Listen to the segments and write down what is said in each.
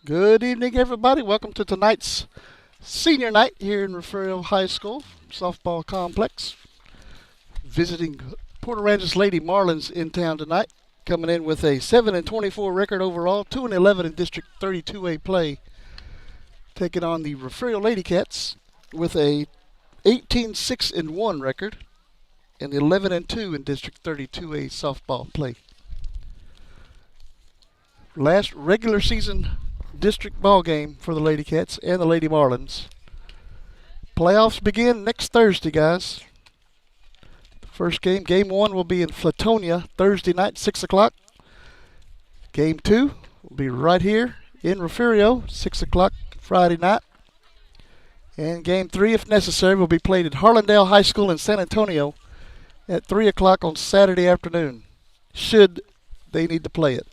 Good evening, everybody. Welcome to tonight's senior night here in Refugio High School softball complex. Visiting Port Aransas Lady Marlins in town tonight, coming in with a 7-24 record overall, 2-11 in District 32A play, taking on the Refugio Lady Cats with a 18-6-1 record and 11-2 in District 32A softball play. Last regular season district ball game for the Lady Cats and the Lady Marlins. Playoffs begin next Thursday, guys. The first game, game 1, will be in Flatonia Thursday night, 6 o'clock. Game 2 will be right here in Refugio, 6 o'clock Friday night. And game 3, if necessary, will be played at Harlandale High School in San Antonio at 3 o'clock on Saturday afternoon, should they need to play it.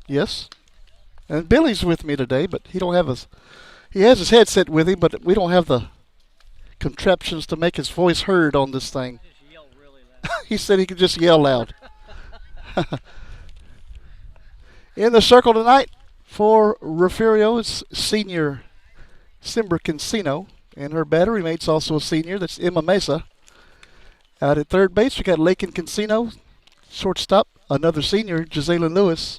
Yes. And Billy's with me today, but he has his headset with him, but we don't have the contraptions to make his voice heard on this thing. Just yell really He said he could just yell loud. In the circle tonight for Refugio is senior Simbra Cancino, and her battery mate's also a senior. That's Emma Mesa. Out at third base, we got Lakin Cancino. Shortstop, another senior, Gisela Lewis.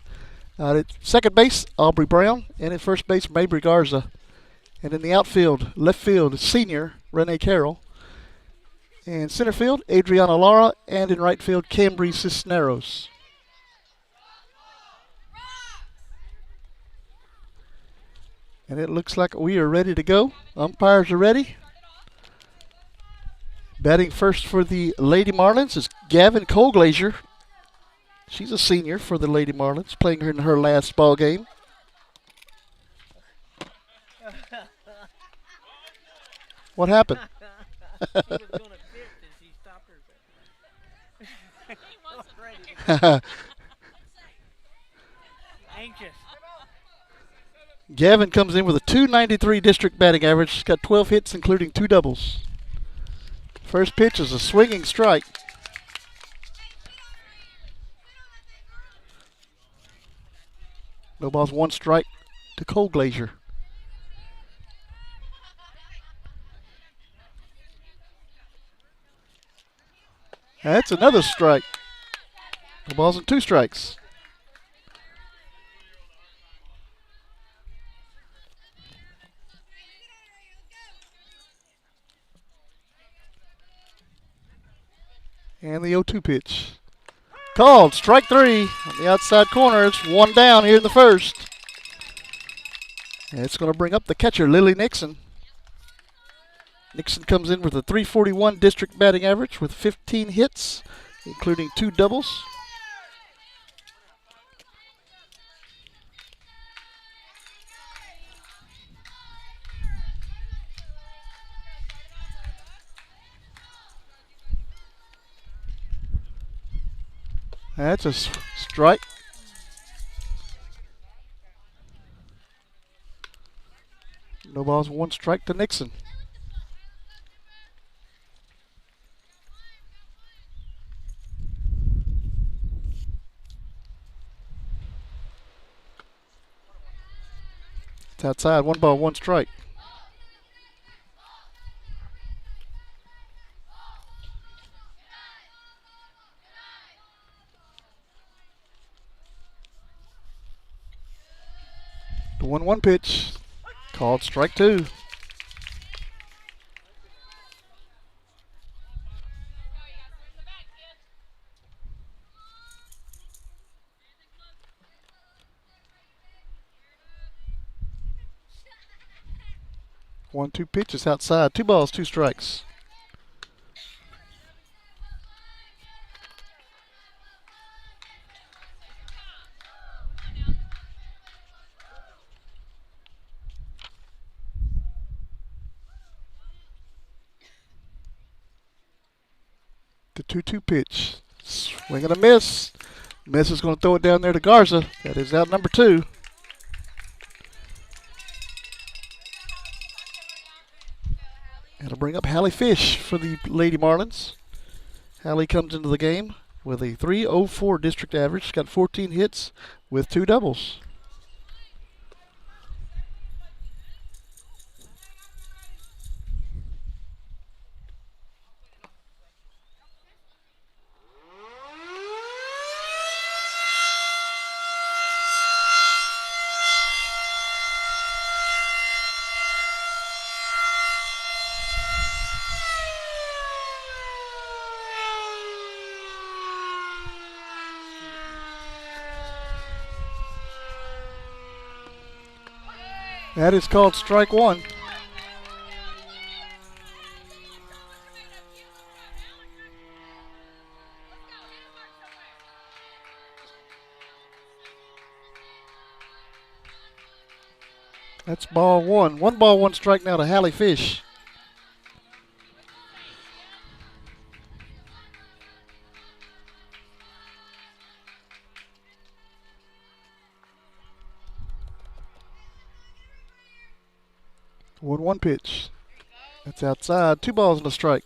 Out at second base, Aubrey Brown. And at first base, Mabry Garza. And in the outfield, left field, senior, Renee Carroll. And center field, Adriana Lara. And in right field, Cambry Cisneros. And it looks like we are ready to go. Umpires are ready. Batting first for the Lady Marlins is Gavin Colglazier. She's a senior for the Lady Marlins, playing her in her last ball game. What happened? She was going to pitch and she stopped herself. Anxious. Gavin comes in with a .293 district batting average. She's got 12 hits, including 2 doubles. First pitch is a swinging strike. No balls, 1 strike to Colglazier. That's another strike. No balls and 2 strikes. And the 0-2 pitch. Called, strike 3 on the outside corner. It's 1 down here in the first. And it's going to bring up the catcher, Lily Nixon. Nixon comes in with a .341 district batting average with 15 hits, including 2 doubles. That's a strike. No balls, 1 strike to Nixon. It's outside, 1 ball, 1 strike. The 1-1 pitch, called strike 2. One-two pitch is outside. 2 balls, 2 strikes. The 2-2 pitch. Swing and a miss. Miss is going to throw it down there to Garza. That is out number 2. It'll bring up Hallie Fish for the Lady Marlins. Hallie comes into the game with a 3.04 district average. She's got 14 hits with 2 doubles. That is called strike 1. That's ball 1. 1 ball, 1 strike now to Hallie Fish. One pitch. That's outside. 2 balls and a strike.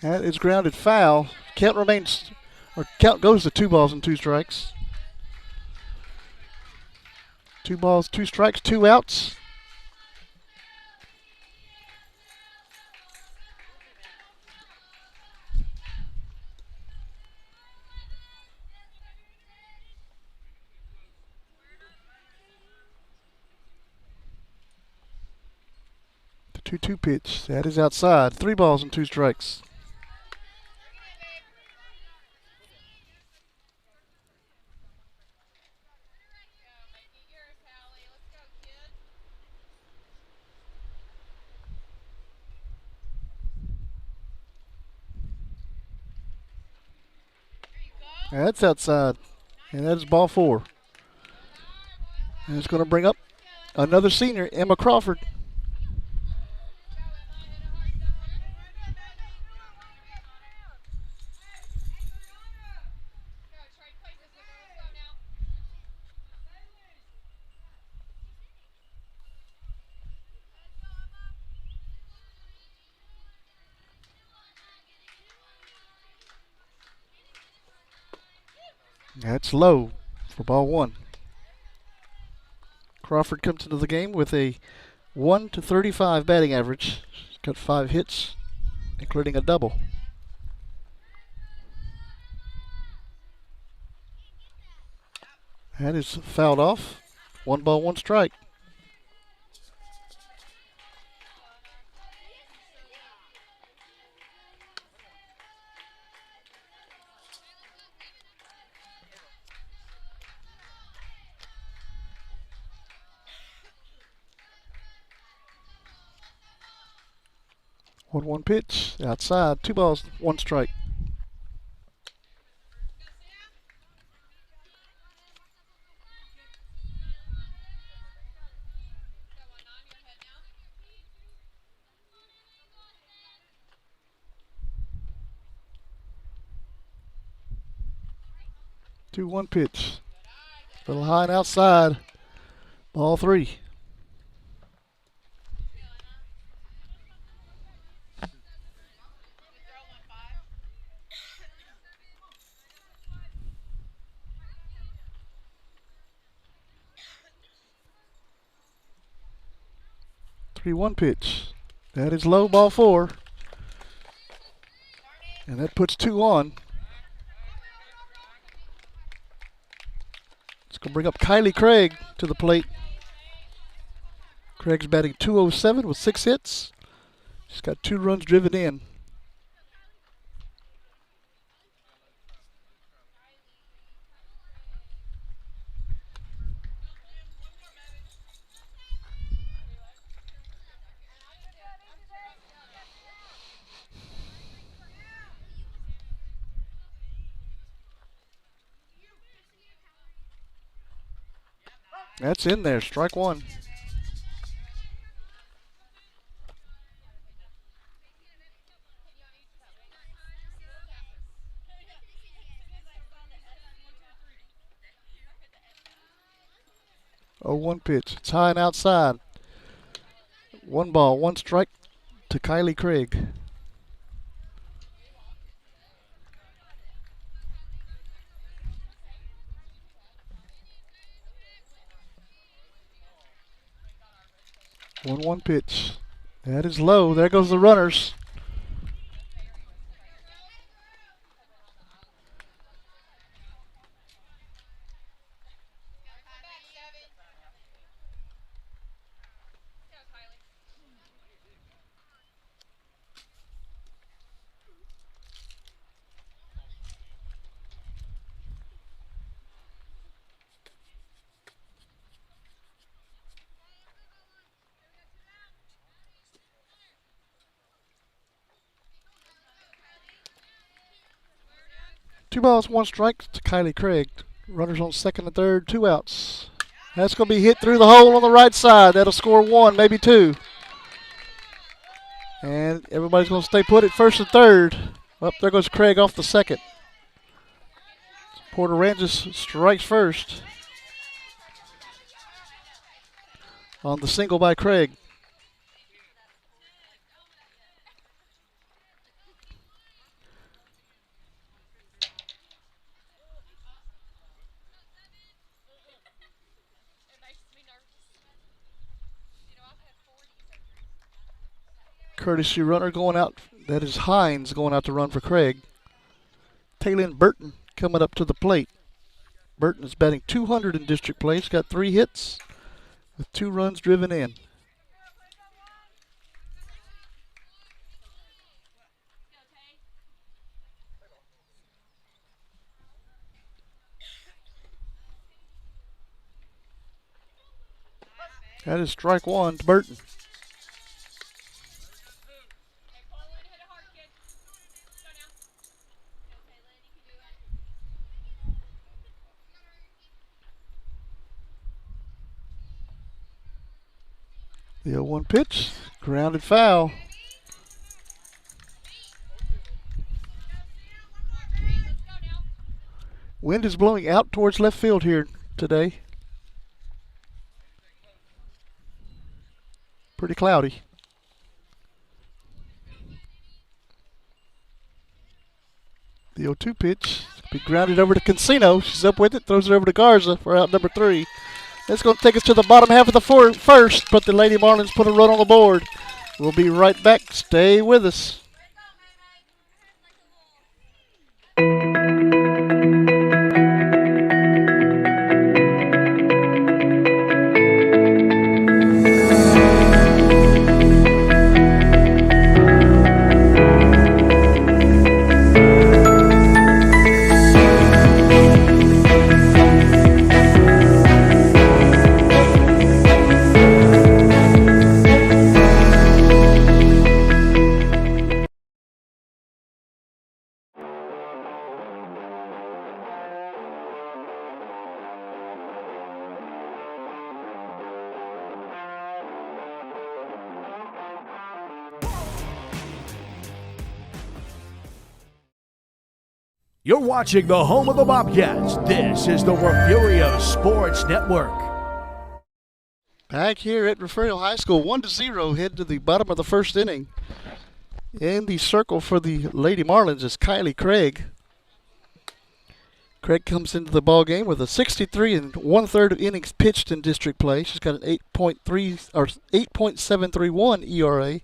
That is grounded foul. Count remains, or count goes to 2 balls and 2 strikes. 2 balls, 2 strikes, 2 outs. The 2-2 pitch. That is outside. 3 balls and 2 strikes. That's outside. And that is ball 4. And it's going to bring up another senior, Emma Crawford. That's low for ball 1. Crawford comes into the game with a 1-35 batting average. She's got 5 hits, including a double. That is fouled off. 1 ball, 1 strike. One pitch outside. 2 balls, 1 strike. Two one pitch. A little high and outside. Ball 3. Three one pitch. That is low, ball 4. And that puts 2 on. It's going to bring up Kylie Craig to the plate. Craig's batting .207 with 6 hits. She's got 2 runs driven in. That's in there, strike 1. 0-1 pitch. It's high and outside. 1 ball, 1 strike to Kylie Craig. One pitch. That is low. There goes the runners. Two balls, 1 strike to Kylie Craig. Runners on second and third, 2 outs. That's going to be hit through the hole on the right side. That'll score 1, maybe 2. And everybody's going to stay put at first and third. Up there goes Craig off the second. Porter Ranges strikes first on the single by Craig. Courtesy runner going out. That is Hines going out to run for Craig. Taylin Burton coming up to the plate. Burton is batting .200 in district play. He's got 3 hits with 2 runs driven in. That is strike 1 to Burton. The 0-1 pitch, grounded foul. Wind is blowing out towards left field here today. Pretty cloudy. The 0-2 pitch, be grounded over to Cancino. She's up with it, throws it over to Garza for out number 3. That's going to take us to the bottom half of the first, but the Lady Marlins put a run on the board. We'll be right back. Stay with us. You're watching the home of the Bobcats. This is the Refugio Sports Network. Back here at Refugio High School, 1-0, head to the bottom of the first inning. In the circle for the Lady Marlins is Kylie Craig. Craig comes into the ball game with a 63 1/3 innings pitched in district play. She's got an 8.731 ERA.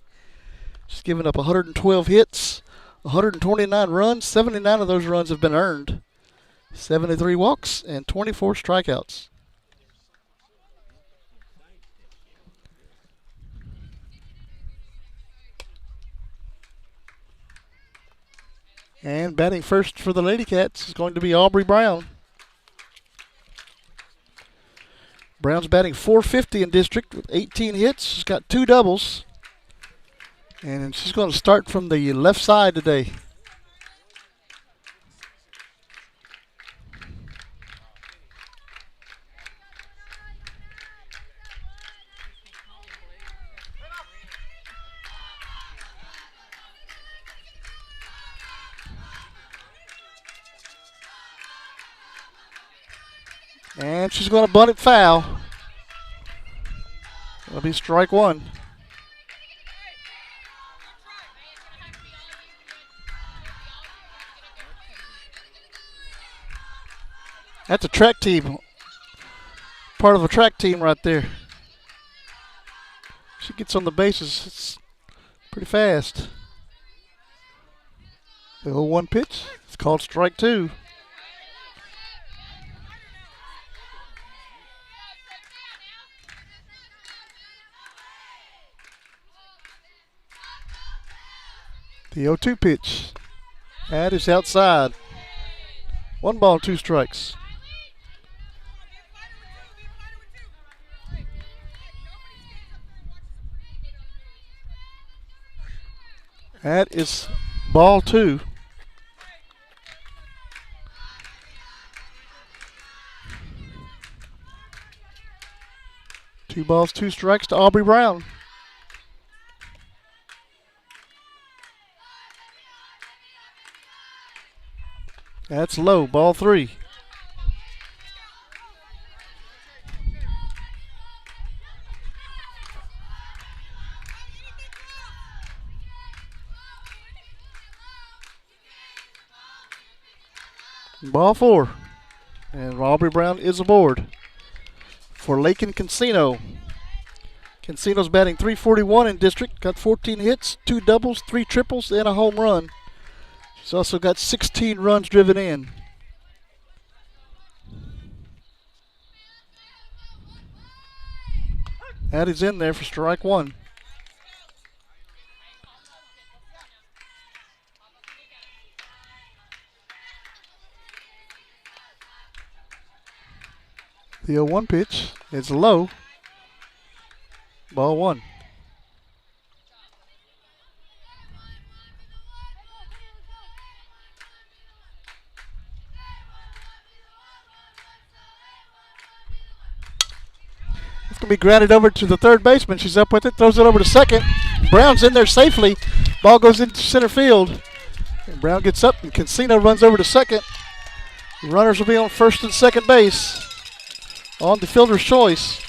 She's given up 112 hits. 129 runs, 79 of those runs have been earned. 73 walks and 24 strikeouts. And batting first for the Lady Cats is going to be Aubrey Brown. Brown's batting .450 in district with 18 hits. She's got 2 doubles. And she's going to start from the left side today. And she's going to bunt it foul. be strike one. That's a track team. Part of a track team right there. She gets on the bases. It's pretty fast. The 0-1 pitch. It's called strike two. The 0-2 pitch. That is outside. 1 ball, 2 strikes. That is ball 2. Two balls, 2 strikes to Aubrey Brown. That's low, ball 3. Ball 4. And Aubrey Brown is aboard for Lakin Cancino. Cancino's batting .341 in district. Got 14 hits, 2 doubles, 3 triples, and a home run. She's also got 16 runs driven in. That is in there for strike 1. The 0-1 pitch is low. Ball 1. It's going to be grounded over to the third baseman. She's up with it, throws it over to second. Brown's in there safely. Ball goes into center field. And Brown gets up, and Cancino runs over to second. The runners will be on first and second base on the fielder's choice.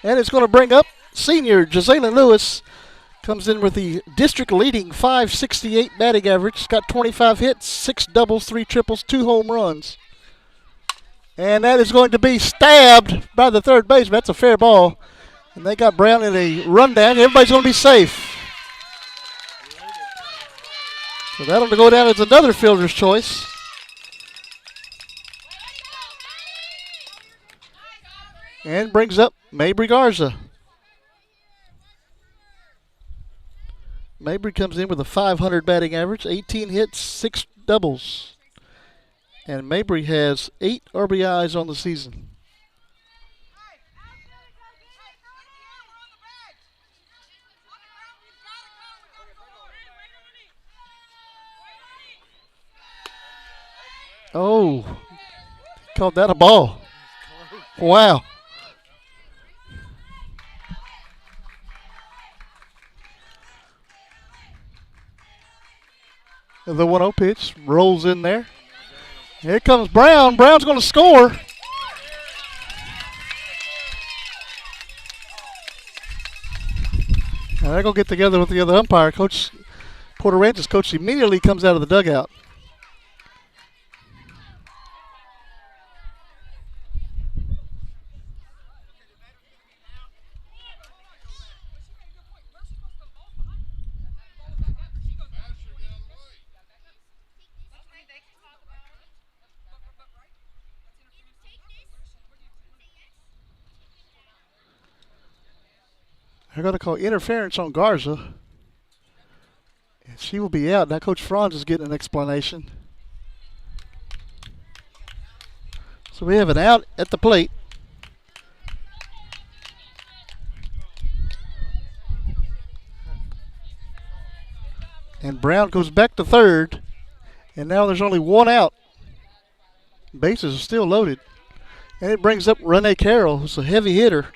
And it's going to bring up senior Jazalyn Lewis. Comes in with the district leading .568 batting average. She's got 25 hits, 6 doubles, 3 triples, 2 home runs. And that is going to be stabbed by the third baseman. That's a fair ball. And they got Brown in a rundown. Everybody's going to be safe. So that'll go down as another fielder's choice. And brings up Mabry Garza. Mabry comes in with a .500 batting average, 18 hits, 6 doubles. And Mabry has 8 RBIs on the season. Oh, called that a ball. Wow. The 1-0 pitch rolls in there. Here comes Brown. Brown's going to score. Now they're going to get together with the other umpire. Coach Porterange's coach immediately comes out of the dugout. They're going to call interference on Garza. And she will be out. Now Coach Franz is getting an explanation. So we have an out at the plate. And Brown goes back to third. And now there's only 1 out. Bases are still loaded. And it brings up Renee Carroll, who's a heavy hitter.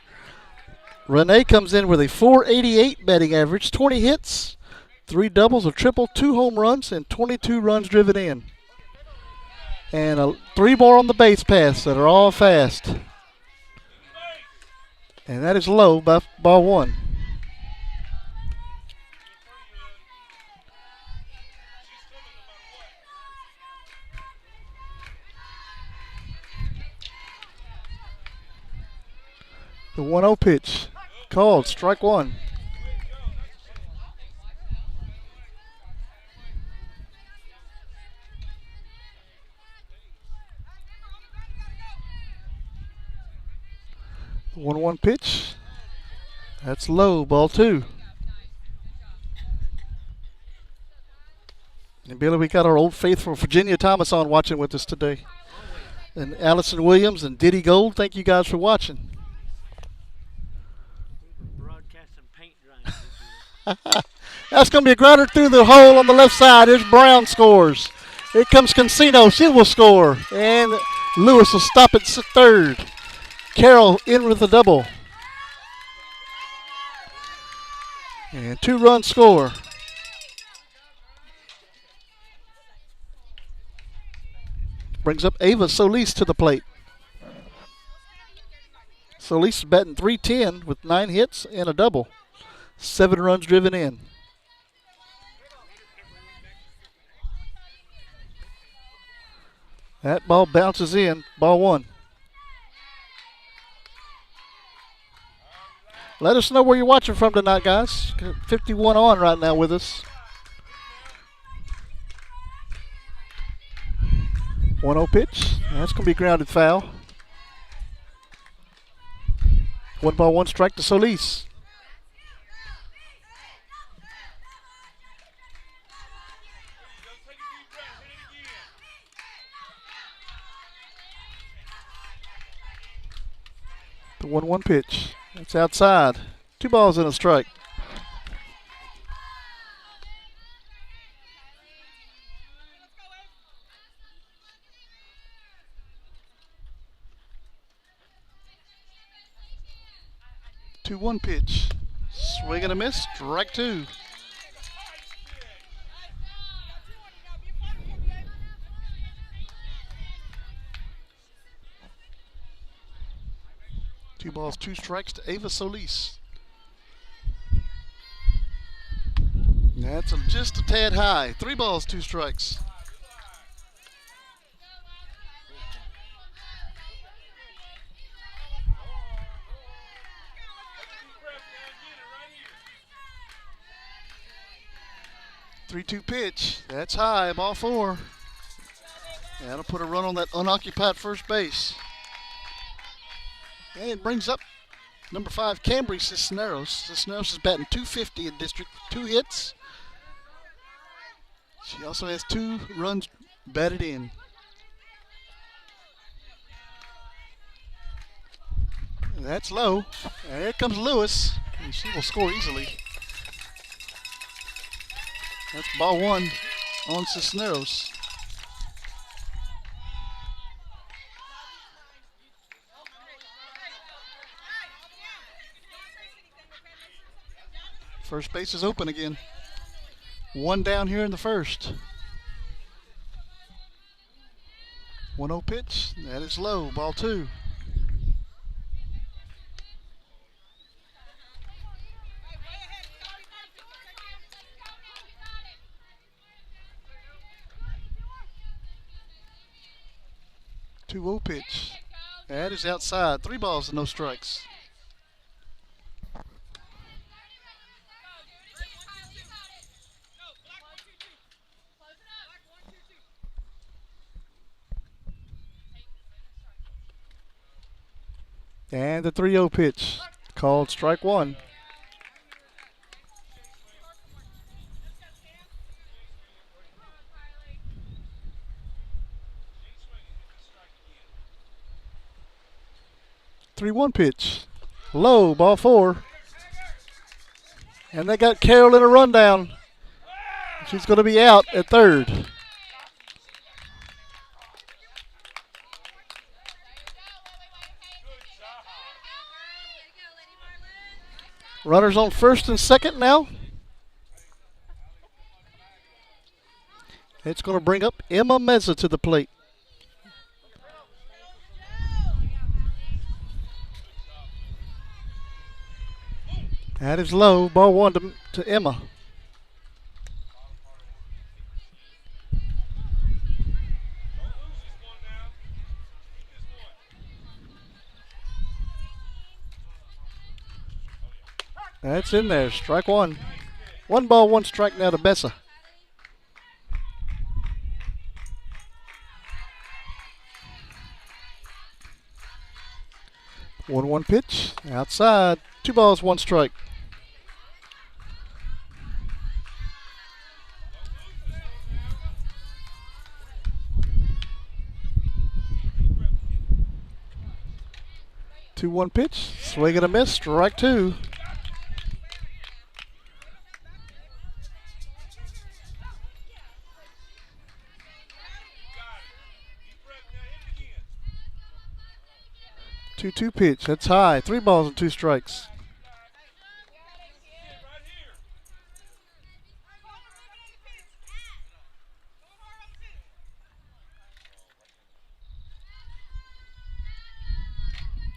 Renee comes in with a .488 batting average, 20 hits, 3 doubles, a triple, 2 home runs, and 22 runs driven in. And 3 more on the base paths that are all fast. And that is low by ball 1. The 1-0 pitch called strike 1. The 1-1 pitch. That's low, ball 2. And Billy, we got our old faithful Virginia Thomas on watching with us today. And Allison Williams and Diddy Gold, thank you guys for watching. Broadcasting paint drying. That's going to be a grounder through the hole on the left side. Here's Brown scores. Here comes Cancino. She will score. And Lewis will stop at third. Carroll in with a double. And 2-run score. Brings up Ava Solis to the plate. Solis is batting .310 with 9 hits and a double. 7 runs driven in. That ball bounces in, ball 1. Let us know where you're watching from tonight, guys. Got 51 on right now with us. 1-0 pitch. That's going to be grounded foul. 1-1 strike to Solis. The 1-1 pitch. That's outside. 2 balls and a strike. Two 1 pitch. Swing and a miss. Strike 2. Two balls, 2 strikes to Ava Solis. That's just a tad high. 3 balls, 2 strikes. Three-two pitch. That's high. Ball 4. That'll put a run on that unoccupied first base. And it brings up number 5, Cambry Cisneros. Cisneros is batting .250 in district, 2 hits. She also has 2 runs batted in. And that's low. And here comes Lewis. And she will score easily. That's ball 1 on Cisneros. First base is open again. 1 down here in the first. 1-0 pitch. That is low. Ball 2. Two-0 pitch. That is outside. 3 balls and no strikes. And the 3-0 pitch, called strike 1. Three-one pitch, low, ball 4. And they got Carroll in a rundown. She's going to be out at third. Runners on first and second now. It's going to bring up Emma Meza to the plate. That is low. Ball one to Emma. That's in there. Strike one. 1 ball, 1 strike now to Bessa. One pitch. Outside. 2 balls, 1 strike. Two one pitch. Swing and a miss. Strike two. Two pitch. That's high. 3 balls and 2 strikes.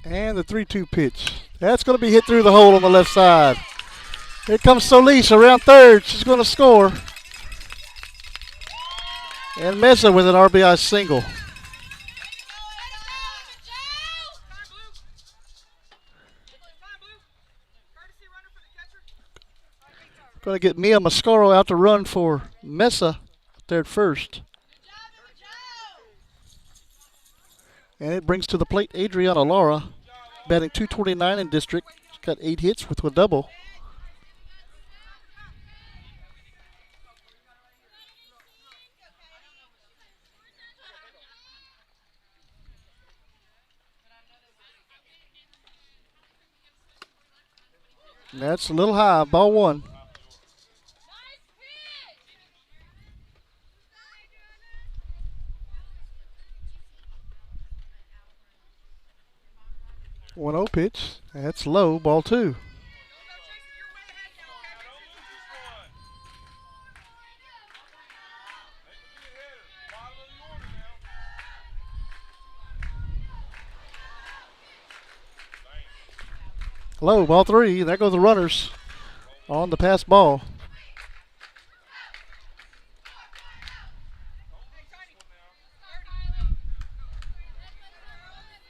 And the 3-2 pitch. That's going to be hit through the hole on the left side. Here comes Solis around third. She's going to score. And Mesa with an RBI single. Going to get Mia Mascaro out to run for Mesa there at first. And it brings to the plate Adriana Lara, batting .229 in district. She's got 8 hits with a double. That's a little high. Ball one. One 0 pitch. That's low. Ball two. Low. Ball three. There go the runners on the pass ball.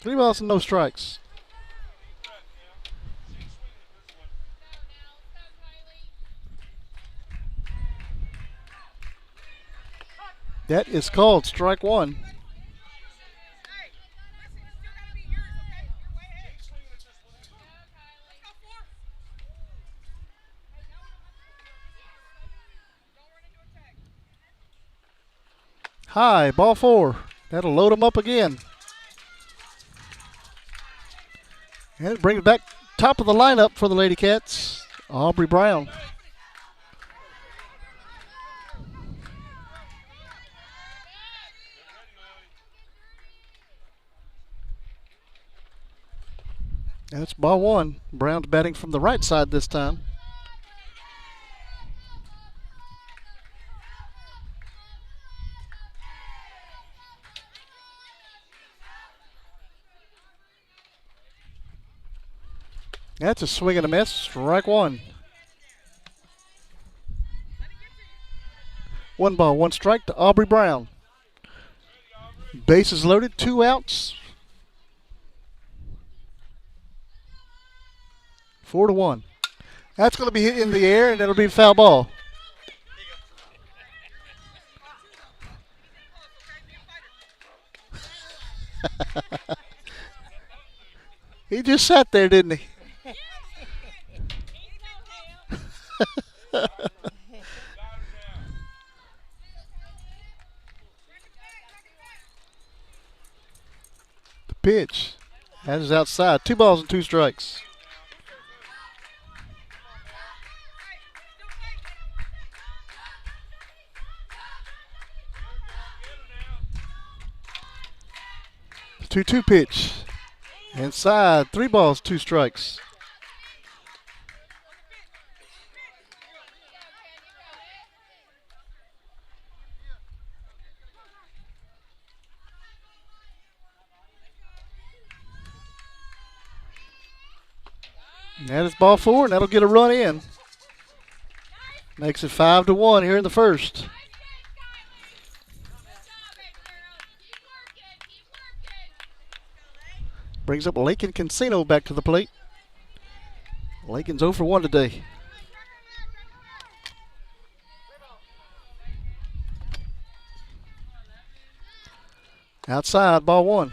Three balls and no strikes. That is called strike one. High, ball four. That'll load them up again. And it brings it back top of the lineup for the Lady Cats, Aubrey Brown. That's ball one. Brown's batting from the right side this time. That's a swing and a miss. Strike one. 1 ball, 1 strike to Aubrey Brown. Bases loaded, 2 outs. 4-1. That's going to be hit in the air, and that'll be a foul ball. He just sat there, didn't he? The pitch. That is outside. 2 balls and 2 strikes. The 2-2 pitch. Inside. 3 balls, 2 strikes. That is ball 4, and that'll get a run in. Makes it 5-1 here in the first. Brings up Lincoln Casino back to the plate. Lincoln's 0 for 1 today. Outside, ball 1.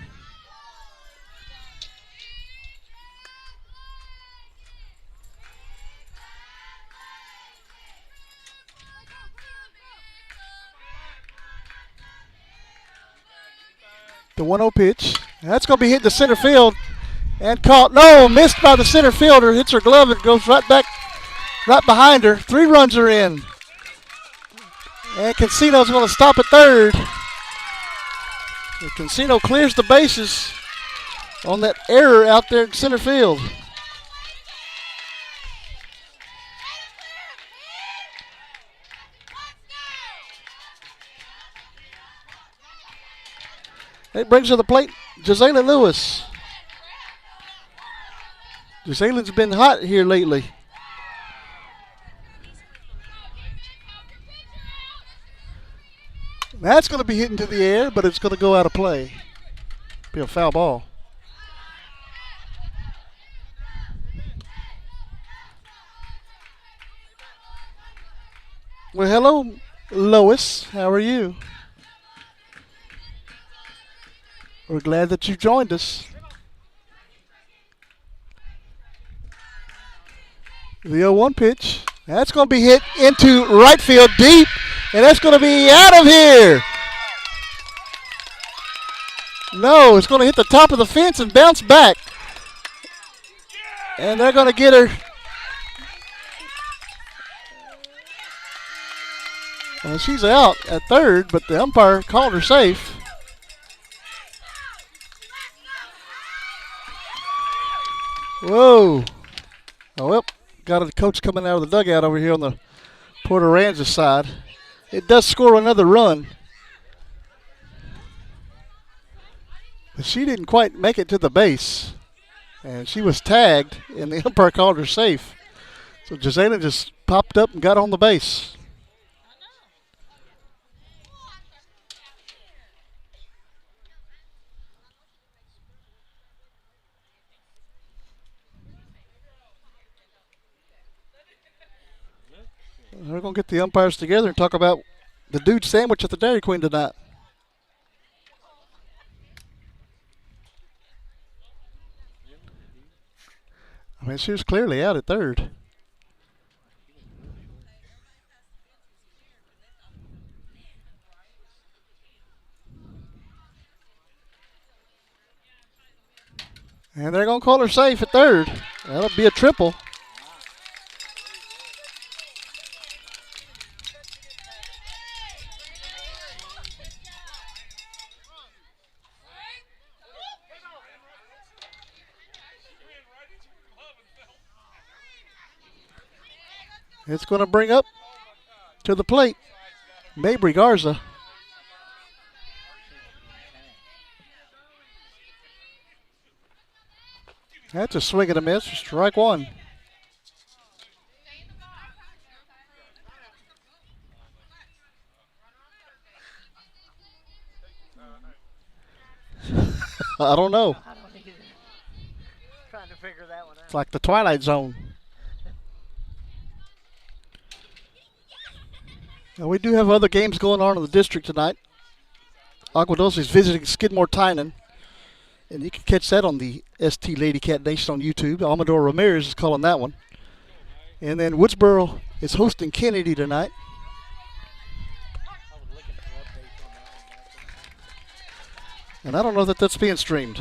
The 1-0 pitch. That's going to be hit to center field and caught. No, missed by the center fielder. Hits her glove and goes right back, right behind her. 3 runs are in. And Casino's going to stop at third. The Casino clears the bases on that error out there in center field. It brings to the plate Jazalyn Lewis. Jazalyn's been hot here lately. That's going to be hit into the air, but it's going to go out of play. Be a foul ball. Well, hello, Lois. How are you? We're glad that you joined us. The 0-1 pitch. That's going to be hit into right field deep, and that's going to be out of here. No, it's going to hit the top of the fence and bounce back. And they're going to get her. Well, she's out at third, but the umpire called her safe. Whoa. Oh, well, got a coach coming out of the dugout over here on the Port Aransas side. It does score another run. But she didn't quite make it to the base. And she was tagged, and the umpire called her safe. So Jazalyn just popped up and got on the base. We're going to get the umpires together and talk about the dude sandwich at the Dairy Queen tonight. I mean, she was clearly out at third. And they're going to call her safe at third. That'll be a triple. It's going to bring up to the plate Mabry Garza. That's a swing and a miss. Strike 1. I don't know. I don't either. Trying to figure that one out. It's like the Twilight Zone. Now, we do have other games going on in the district tonight. Agua Dulce is visiting Skidmore Tynan. And you can catch that on the ST Lady Cat Nation on YouTube. Amador Ramirez is calling that one. And then Woodsboro is hosting Kennedy tonight. And I don't know that that's being streamed.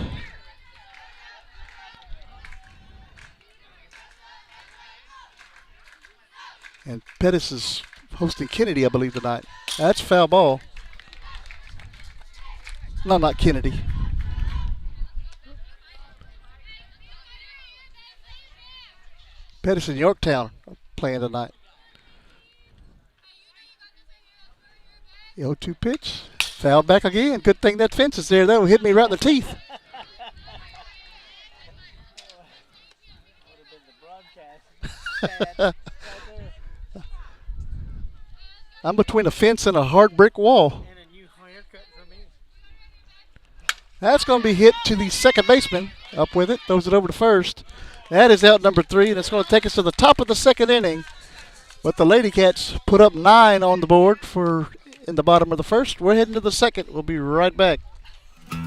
And Pettis is hosting Kennedy, I believe, tonight. That's foul ball. No, not Kennedy. Pettis and Yorktown are playing tonight. The 0-2 pitch. Foul back again. Good thing that fence is there. That will hit me right in the teeth. broadcast. Bad. Right there. I'm between a fence and a hard brick wall. And a new haircut for me. That's going to be hit to the second baseman. Up with it, throws it over to first. That is out number 3, and it's going to take us to the top of the second inning. But the Lady Cats put up 9 on the board for in the bottom of the first. We're heading to the second. We'll be right back.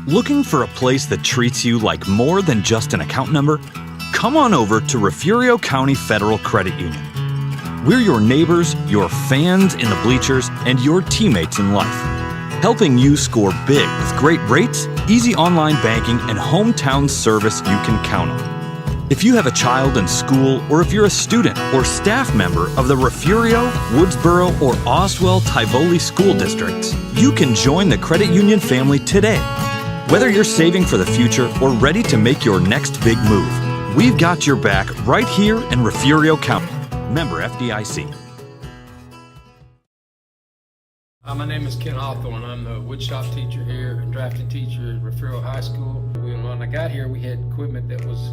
Looking for a place that treats you like more than just an account number? Come on over to Refugio County Federal Credit Union. We're your neighbors, your fans in the bleachers, and your teammates in life. Helping you score big with great rates, easy online banking, and hometown service you can count on. If you have a child in school, or if you're a student or staff member of the Refugio, Woodsboro, or Oswell-Tivoli school districts, you can join the credit union family today. Whether you're saving for the future or ready to make your next big move, we've got your back right here in Refugio County. Member FDIC. My name is Ken Hawthorne. I'm the woodshop teacher here, drafted teacher at Refugio High School. When I got here, we had equipment that was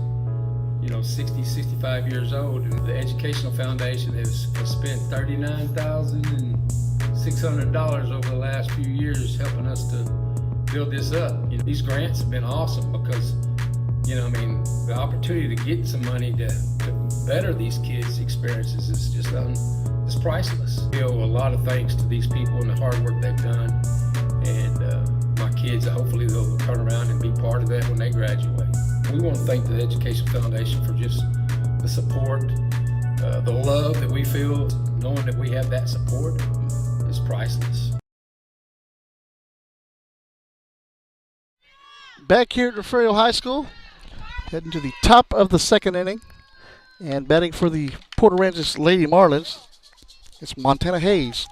60, 65 years old. And the Educational Foundation has spent $39,600 over the last few years helping us to build this up. These grants have been awesome because, the opportunity to get some money to better these kids' experiences is just it's priceless. I owe a lot of thanks to these people and the hard work they've done. And my kids, hopefully they'll turn around and be part of that when they graduate. We want to thank the Education Foundation for just the support, the love that we feel, knowing that we have that support is priceless. Back here at Refugio High School, heading to the top of the second inning, and batting for the Port Aransas Lady Marlins, it's Montana Hayes.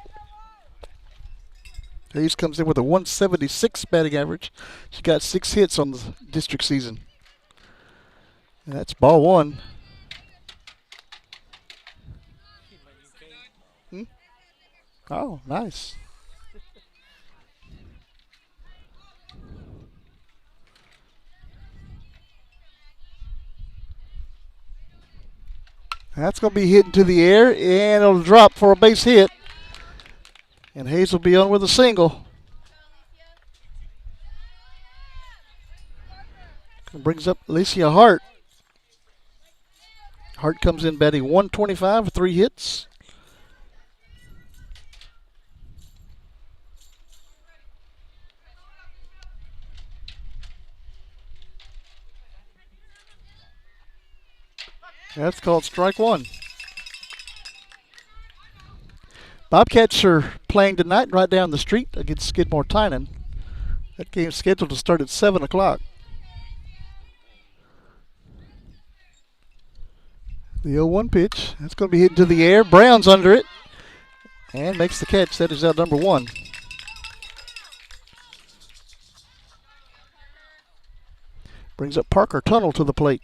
Hayes comes in with a 176 batting average. She got 6 hits on the district season. And that's ball 1. Oh, nice. That's going to be hit into the air, and it'll drop for a base hit. And Hayes will be on with a single. Brings up Alicia Hart. Hart comes in batting 125 with 3 hits. That's called strike 1. Bobcats are playing tonight right down the street against Skidmore Tynan. That game's scheduled to start at 7 o'clock. The 0-1 pitch. That's going to be hit into the air. Brown's under it and makes the catch. That is out number 1. Brings up Parker Tunnel to the plate.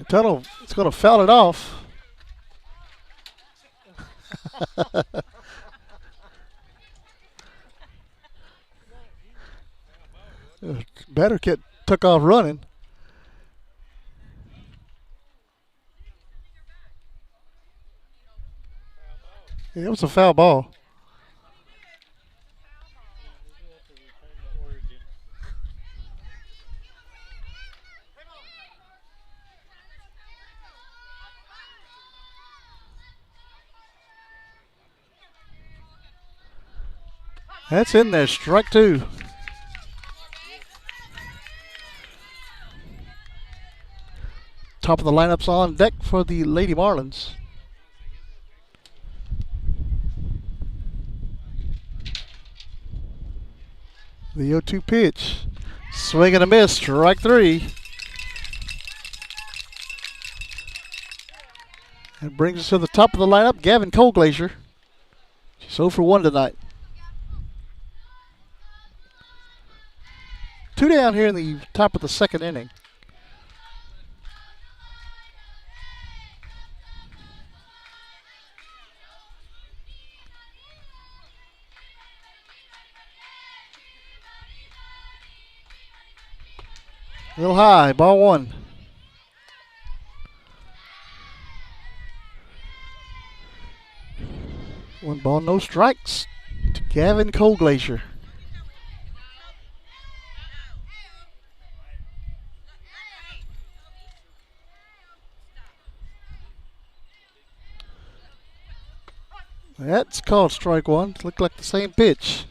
Tunnel is going to foul it off. Batter kid took off running. Yeah, it was a foul ball. That's in there, strike 2. Top of the lineup's on deck for the Lady Marlins. The 0-2 pitch. Swing and a miss, strike 3. That brings us to the top of the lineup, Gavin Colglacier. She's 0 for 1 tonight. 2 down here in the top of the second inning. A little high, ball one. One ball, no strikes to Gavin Colglacier. That's called strike one. Looked like the same pitch.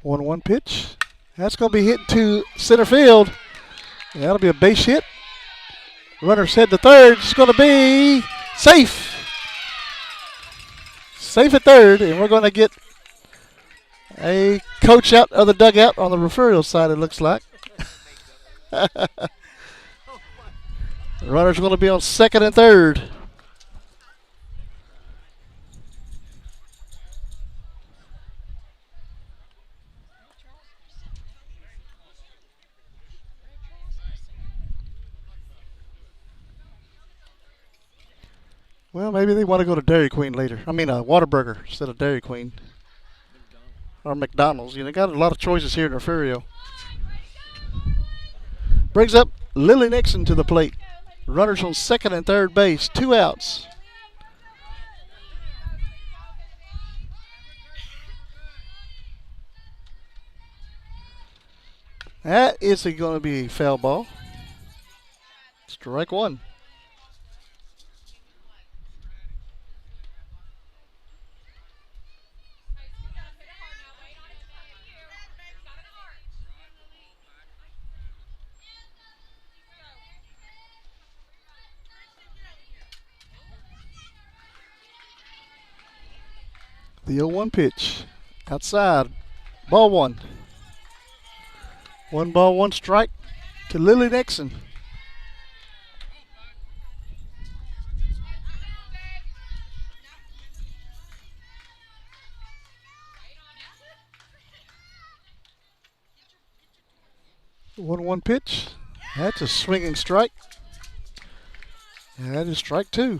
One pitch. That's going to be hit to center field. That'll be a base hit. Runner's head to third. It's going to be safe. Safe at third, and we're going to get a coach out of the dugout on the Refugio side, it looks like. The runner's going to be on second and third. Well, maybe they want to go to Dairy Queen later. I mean, Whataburger instead of Dairy Queen. Or McDonald's. You know, got a lot of choices here in Refugio. Brings up Lily Nixon to the plate. Runners on second and third base. 2 outs. That is going to be a foul ball. Strike one. The 0-1 pitch. Outside. Ball one. 1 ball, 1 strike to Lily Nixon. The 1-1 pitch. That's a swinging strike. And that is strike 2.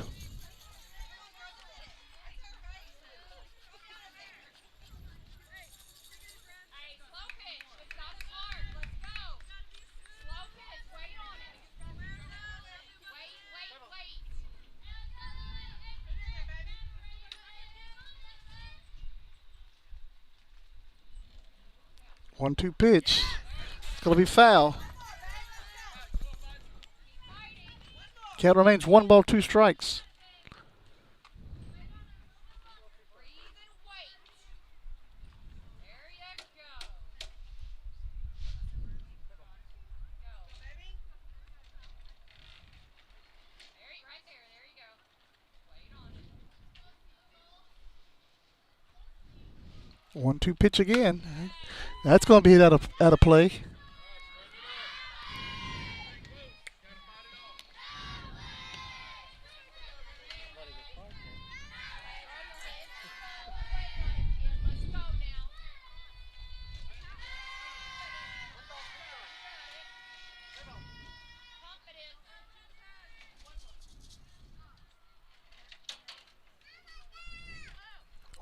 One-two pitch. It's going to be foul. Count remains 1 ball, 2 strikes. One-two pitch again. That's going to be hit out of play.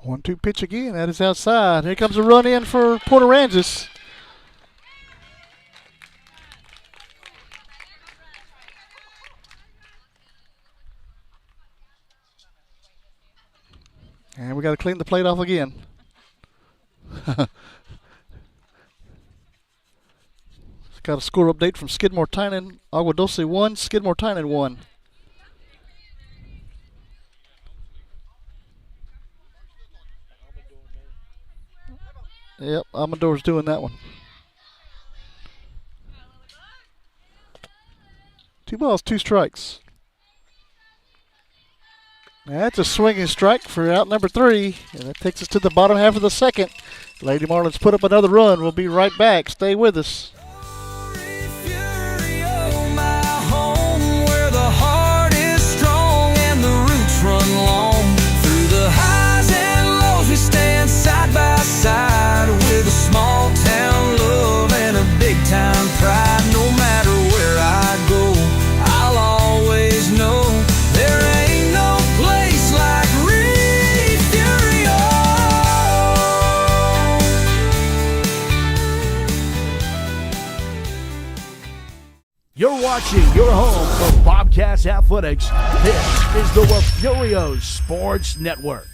One-two pitch again. That is outside. Here comes a run in for Port Aransas. And we got to clean the plate off again. Got a score update from Skidmore Tynan. Agua Dulce 1, Skidmore Tynan 1. Yep, Amador's doing that one. 2 balls, 2 strikes. That's a swinging strike for out number 3. And that takes us to the bottom half of the second. Lady Marlins put up another run. We'll be right back. Stay with us. Refugio, my home, where the heart is strong and the roots run long. Through the highs and lows, we stand side by side with a small town love and a big time pride. No matter where I go, I'll watching your home for Bobcats athletics. This is the Refugio Sports Network.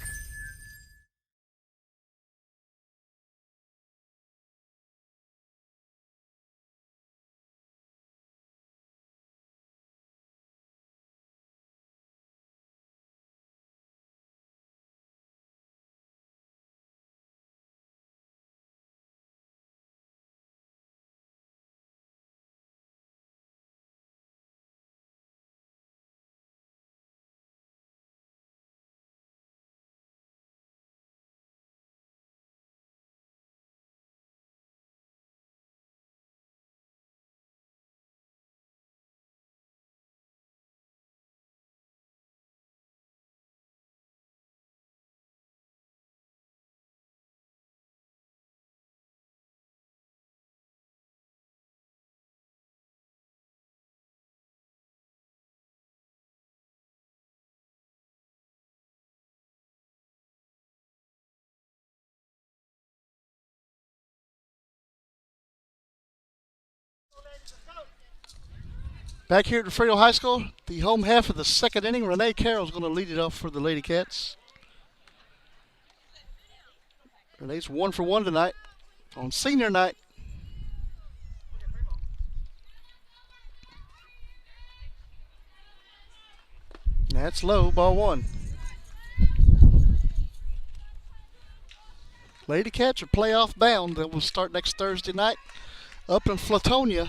Back here at Refugio High School, the home half of the second inning. Renee Carroll's going to lead it off for the Lady Cats. Renee's 1 for 1 tonight on senior night. That's low, ball 1. Lady Cats are playoff bound. That will start next Thursday night up in Flatonia.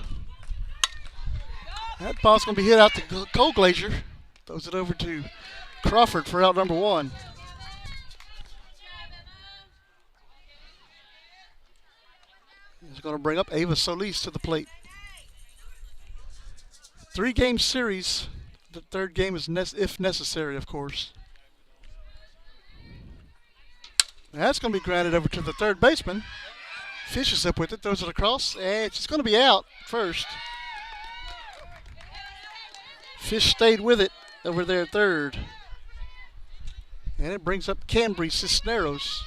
That ball's going to be hit out to Cold Glacier. Throws it over to Crawford for out number 1. He's going to bring up Ava Solis to the plate. 3-game series. The third game is if necessary, of course. That's going to be grounded over to the third baseman. Fishes up with it, throws it across, and she's going to be out first. Fish stayed with it over there at third. And it brings up Cambry Cisneros.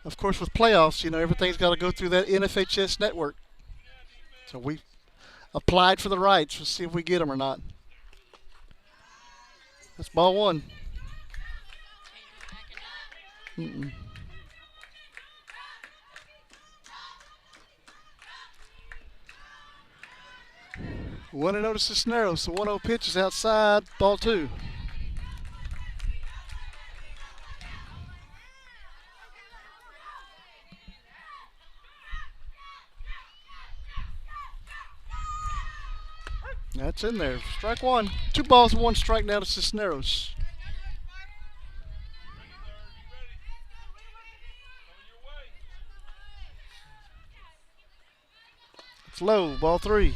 Of course, with playoffs, you know, everything's got to go through that NFHS network. So we applied for the rights. We'll see if we get them or not. That's ball 1. Mm-mm. 1-0 to Cisneros. The 1-0 pitch is outside, ball 2. That's in there. Strike 1. 2 balls and 1 strike now to Cisneros. It's low, ball 3.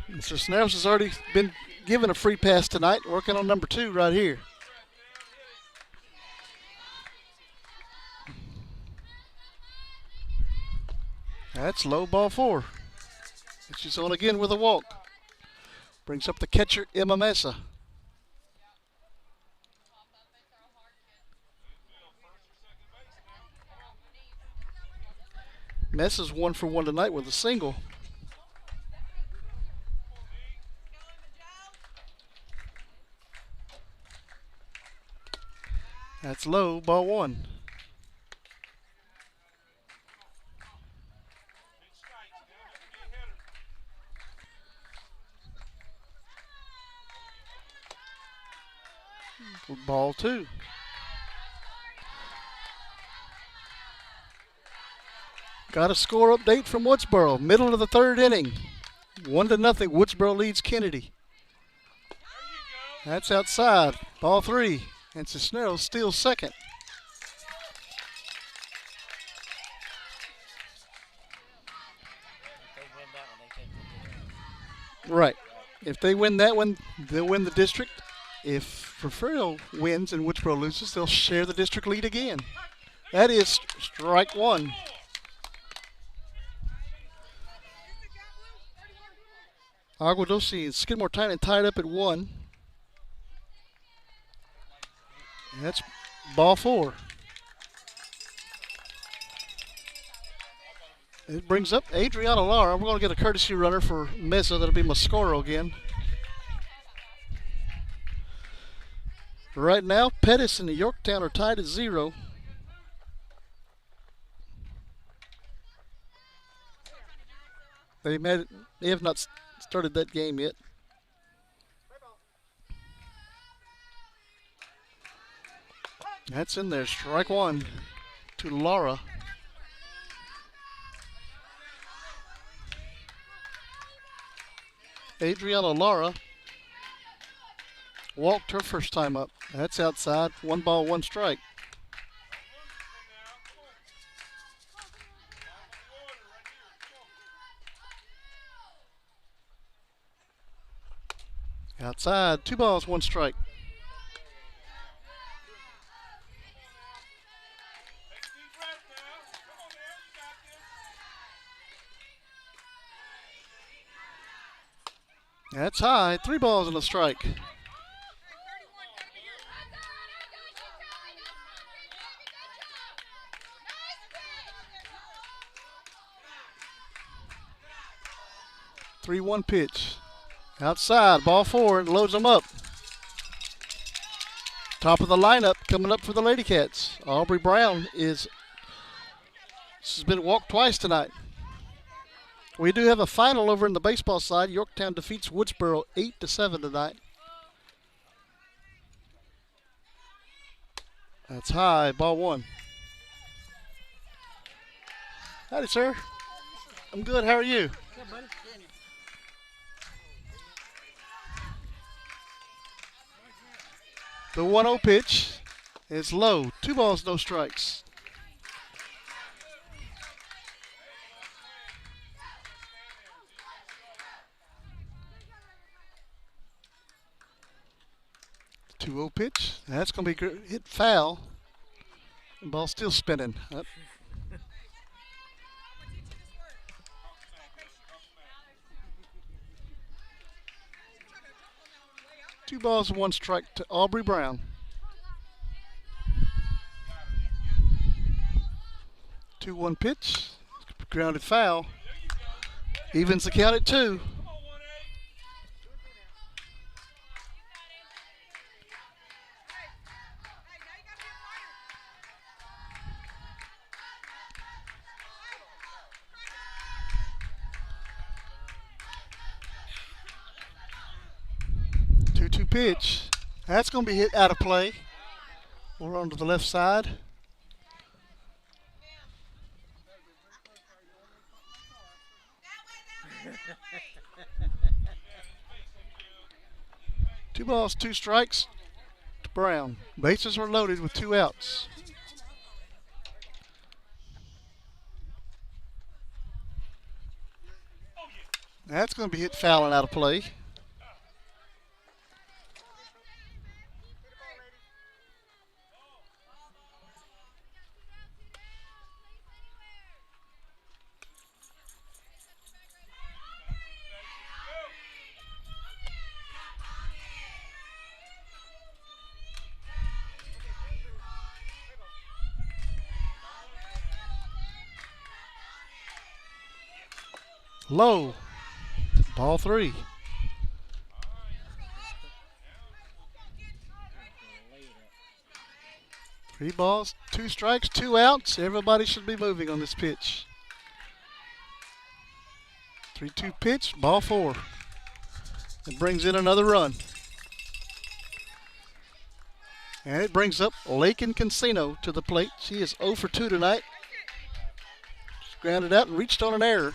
And Cisneros has already been given a free pass tonight, working on number 2 right here. That's low, ball 4. And she's on again with a walk. Brings up the catcher, Emma Mesa. Mesa's 1 for 1 tonight with a single. That's low, ball 1. Ball 2. Got a score update from Woodsboro. Middle of the 3rd inning. 1-0. Woodsboro leads Kennedy. That's outside. Ball 3. And Cisneros steals second. Right. If they win that one, they'll win the district. If Refugio wins and Woodsboro loses, they'll share the district lead again. That is strike 1. Aguadosi and Skidmore Tynan tied up at 1. And that's ball 4. It brings up Adriana Lara. We're going to get a courtesy runner for Mesa. That'll be Mascoro again. Right now, Pettis and Yorktown are tied at 0. They have not started that game yet. That's in there. Strike one to Lara. Adriana Lara walked her first time up. That's outside. 1 ball, 1 strike. Outside. 2 balls, 1 strike. That's high. 3 balls and a strike. Three-one pitch. Outside. Ball 4. It loads them up. Top of the lineup coming up for the Lady Cats. Aubrey Brown has been walked twice tonight. We do have a final over in the baseball side. Yorktown defeats Woodsboro 8-7 tonight. That's high. Ball 1. Howdy, sir. I'm good. How are you? Yeah, buddy. The 1-0 pitch is low. 2 balls, no strikes. The 2-0 pitch. That's going to be hit foul. The ball's still spinning. Up. Two balls and 1 strike to Aubrey Brown. 2-1 pitch. Grounded foul. Evens the count at 2. Pitch. That's going to be hit out of play. We're on to the left side. Two balls, 2 strikes to Brown. Bases are loaded with 2 outs. That's going to be hit foul and out of play. Low. Ball 3. Three balls, 2 strikes, 2 outs. Everybody should be moving on this pitch. 3-2 pitch, ball 4. It brings in another run. And it brings up Lakin Cancino to the plate. She is 0 for 2 tonight. She's grounded out and reached on an error.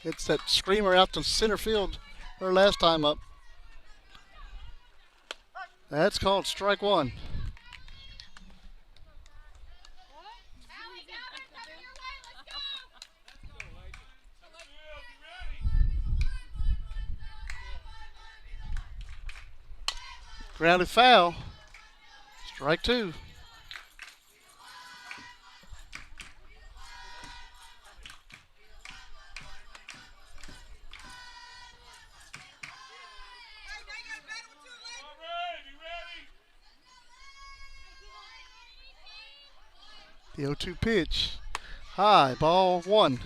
It's that screamer out to center field her last time up. That's called strike 1. Grounded foul. Strike 2. The 0-2 pitch. High, ball 1.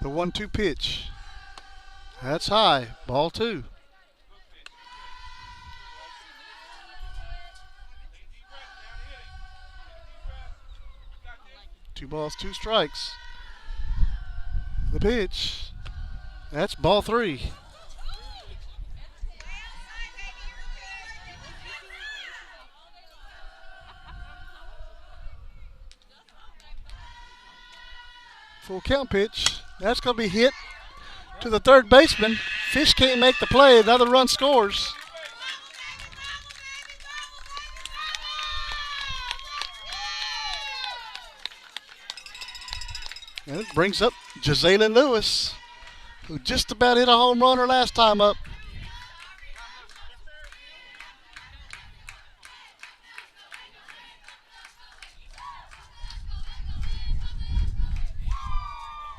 The 1-2 pitch. That's high, ball 2. 2 balls, 2 strikes. The pitch. That's ball 3. Full count pitch. That's going to be hit to the third baseman. Fish can't make the play. Another run scores. And it brings up Jazalyn Lewis, who just about hit a home run her last time up.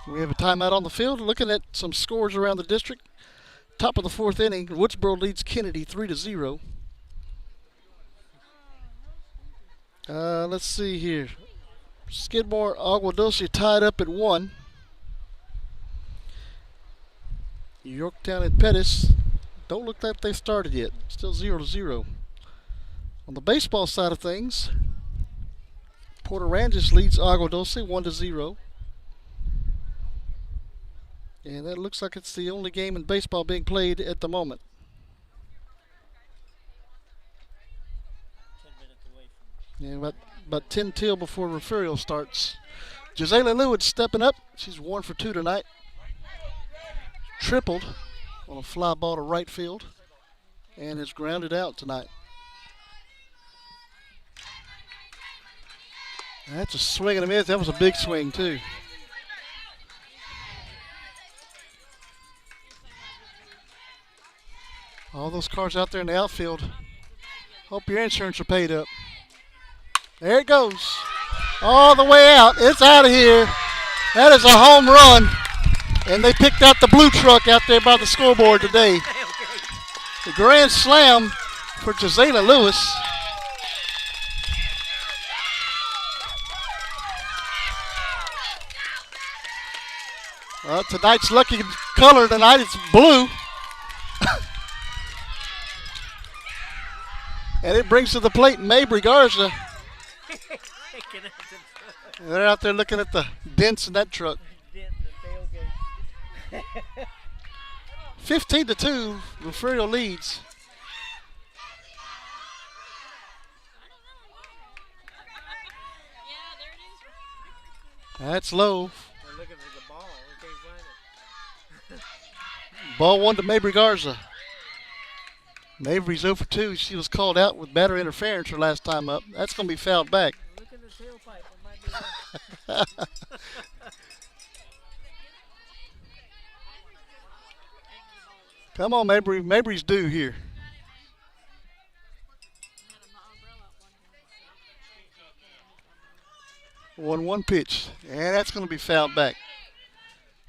We have a timeout on the field. Looking at some scores around the district. Top of the 4th inning, Woodsboro leads Kennedy 3-0. Let's see here. Skidmore, Agua Dulce tied up at 1. Yorktown and Pettis don't look like they've started yet. Still 0-0. On the baseball side of things, Port Aransas leads Agua Dulce 1-0. And that looks like it's the only game in baseball being played at the moment. 10 minutes away from about 10 till before Refugio starts. Jazalyn Lewis stepping up. She's 1 for 2 tonight. Tripled on a fly ball to right field and has grounded out tonight. That's a swing and a miss. That was a big swing too. All those cars out there in the outfield. Hope your insurance are paid up. There it goes. All the way out. It's out of here. That is a home run. And they picked out the blue truck out there by the scoreboard today. The grand slam for Jazalyn Lewis. Tonight's lucky color tonight is blue. And it brings to the plate Mabry Garza. They're out there looking at the dents in that truck. 15-2, Refugio leads. That's low. They're looking for the ball. We can't find it. Ball 1 to Mabry Garza. Mabry's 0 for 2. She was called out with batter interference her last time up. That's going to be fouled back. Look at the tailpipe. It might be Come on, Mabry. Mabry's due here. One pitch. And that's going to be fouled back.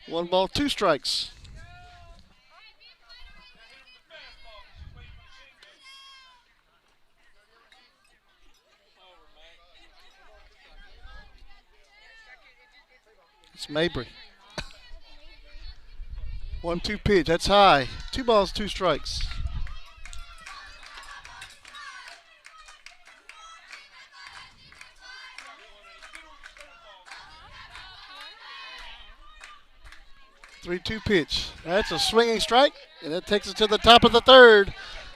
1 ball, 2 strikes. It's Mabry. 1-2 pitch. That's high. 2 balls, 2 strikes. Three-two pitch. That's a swinging strike, and that takes it to the top of the 3rd.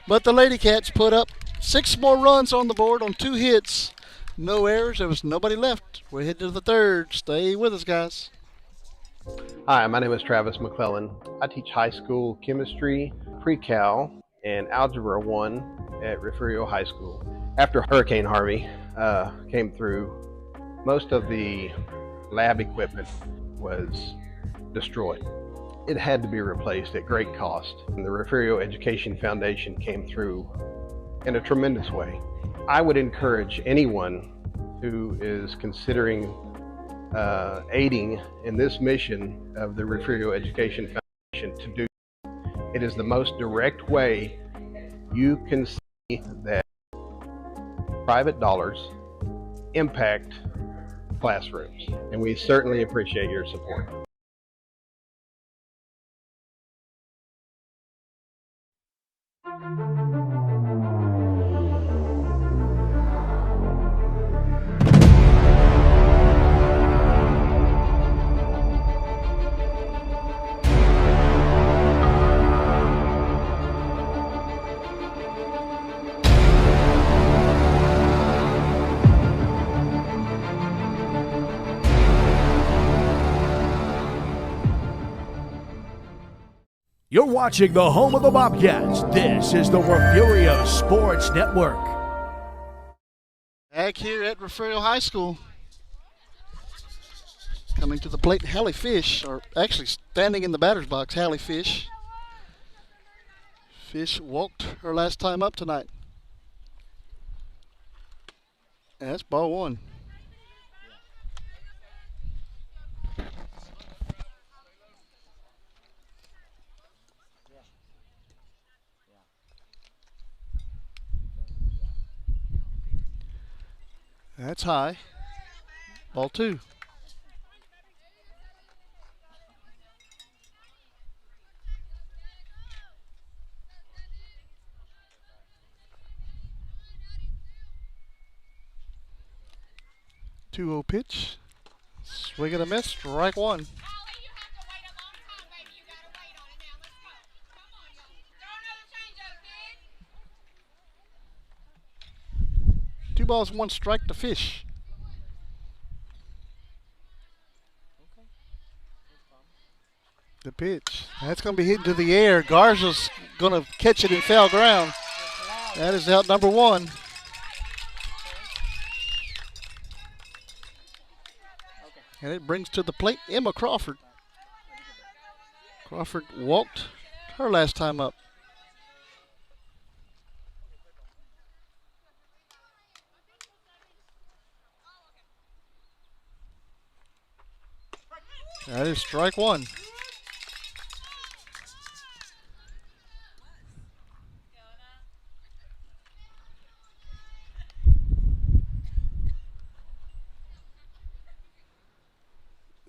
But the Lady Cats put up 6 more runs on the board on 2 hits. No errors. There was nobody left. We're heading to the 3rd. Stay with us, guys. Hi, my name is Travis McClellan. I teach high school chemistry, pre-cal, and Algebra 1 at Refugio High School. After Hurricane Harvey came through, most of the lab equipment was destroyed. It had to be replaced at great cost, and the Refugio Education Foundation came through in a tremendous way. I would encourage anyone who is considering aiding in this mission of the Refugio Education Foundation to do. It is the most direct way you can see that private dollars impact classrooms, and we certainly appreciate your support. You're watching the home of the Bobcats. This is the Refugio Sports Network. Back here at Refugio High School. Coming to the plate, Hallie Fish, or actually standing in the batter's box, Hallie Fish. Fish walked her last time up tonight. And that's ball one. That's high. Ball two. Two-0 pitch. Swing and a miss. Strike one. Two balls, one strike to Fish. The pitch. That's going to be hit into the air. Garza's going to catch it in foul ground. That is out number one. And it brings to the plate Emma Crawford. Crawford walked her last time up. That is strike one.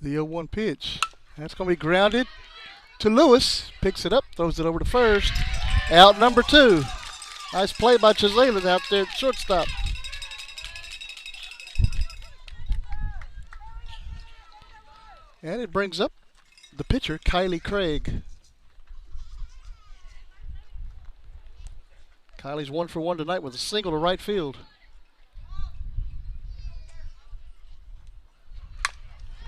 The 0-1 pitch. That's going to be grounded to Lewis. Picks it up, throws it over to first. Out number two. Nice play by Chazalin out there at shortstop. And it brings up the pitcher, Kylie Craig. Kylie's 1 for 1 tonight with a single to right field.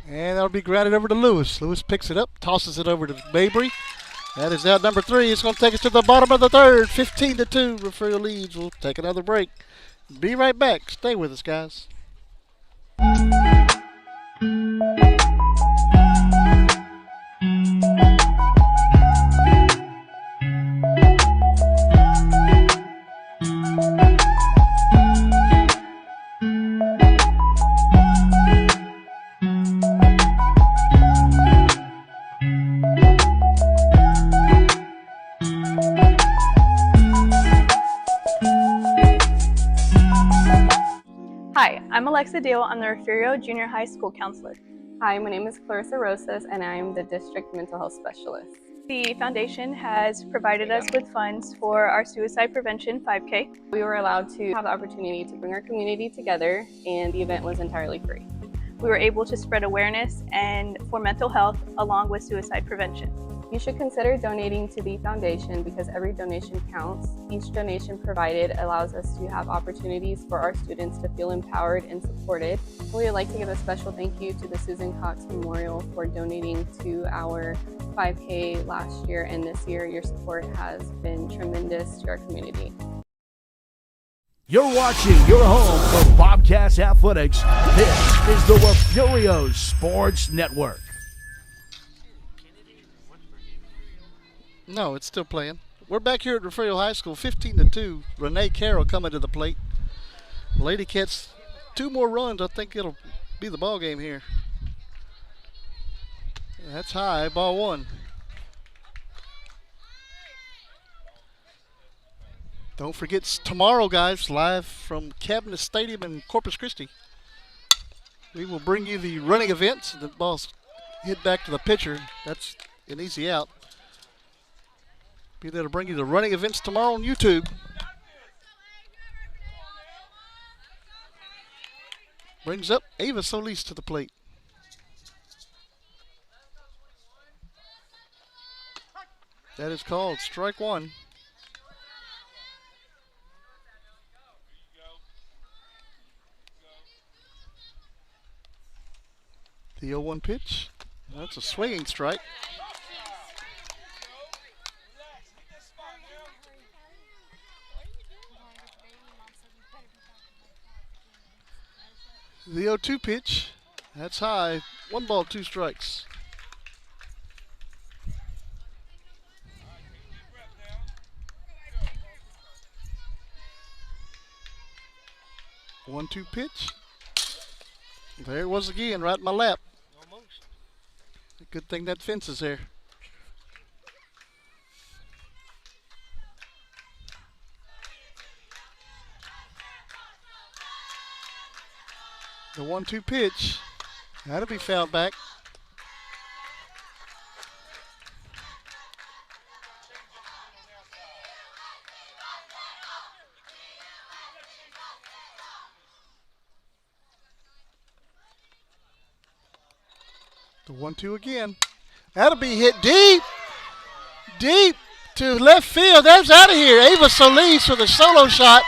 And that'll be grounded over to Lewis. Lewis picks it up, tosses it over to Mabry. That is out number three. It's going to take us to the bottom of the third. 15-2. Refugio leads. We'll take another break. Be right back. Stay with us, guys. Hi, I'm Alexa Dale. I'm the Refugio Junior High School Counselor. Hi, my name is Clarissa Rosas, and I'm the District Mental Health Specialist. The foundation has provided us with funds for our suicide prevention 5K. We were allowed to have the opportunity to bring our community together, and the event was entirely free. We were able to spread awareness and for mental health along with suicide prevention. You should consider donating to the foundation because every donation counts. Each donation provided allows us to have opportunities for our students to feel empowered and supported. We would like to give a special thank you to the Susan Cox Memorial for donating to our 5K last year and this year. Your support has been tremendous to our community. You're watching your home for Bobcats Athletics. This is the Refugio Sports Network. No, it's still playing. We're back here at Refugio High School, 15-2. Renee Carroll coming to the plate. Lady Cats, 2 more runs. I think it'll be the ball game here. That's high, ball one. Don't forget tomorrow, guys, live from Cabinet Stadium in Corpus Christi. We will bring you the running events. The ball's hit back to the pitcher. That's an easy out. Be there to bring you the running events tomorrow on YouTube. Brings up Ava Solis to the plate. That is called strike one. The 0-1 pitch. That's a swinging strike. The 0-2 pitch. That's high. 1 ball, 2 strikes. One-two pitch. There it was again, right in my lap. Good thing that fence is there. The 1-2 pitch. That'll be fouled back. The 1-2 again. That'll be hit deep. Deep to left field. That's out of here. Ava Solis with a solo shot.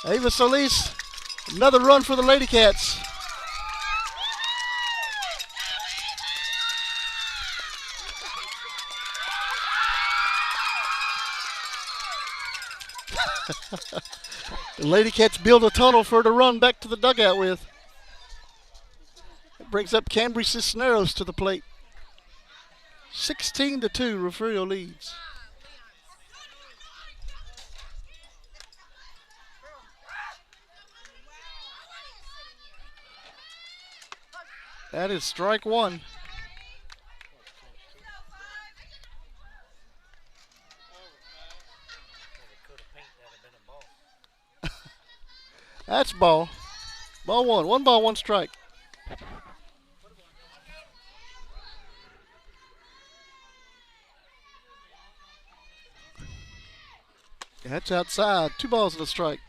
Ava Solis, another run for the Lady Cats. The Lady Cats build a tunnel for her to run back to the dugout with. It brings up Cambry Cisneros to the plate. 16-2, Refugio leads. That is strike one. That's ball. Ball one. 1 ball, 1 strike. That's outside. 2 balls and a strike.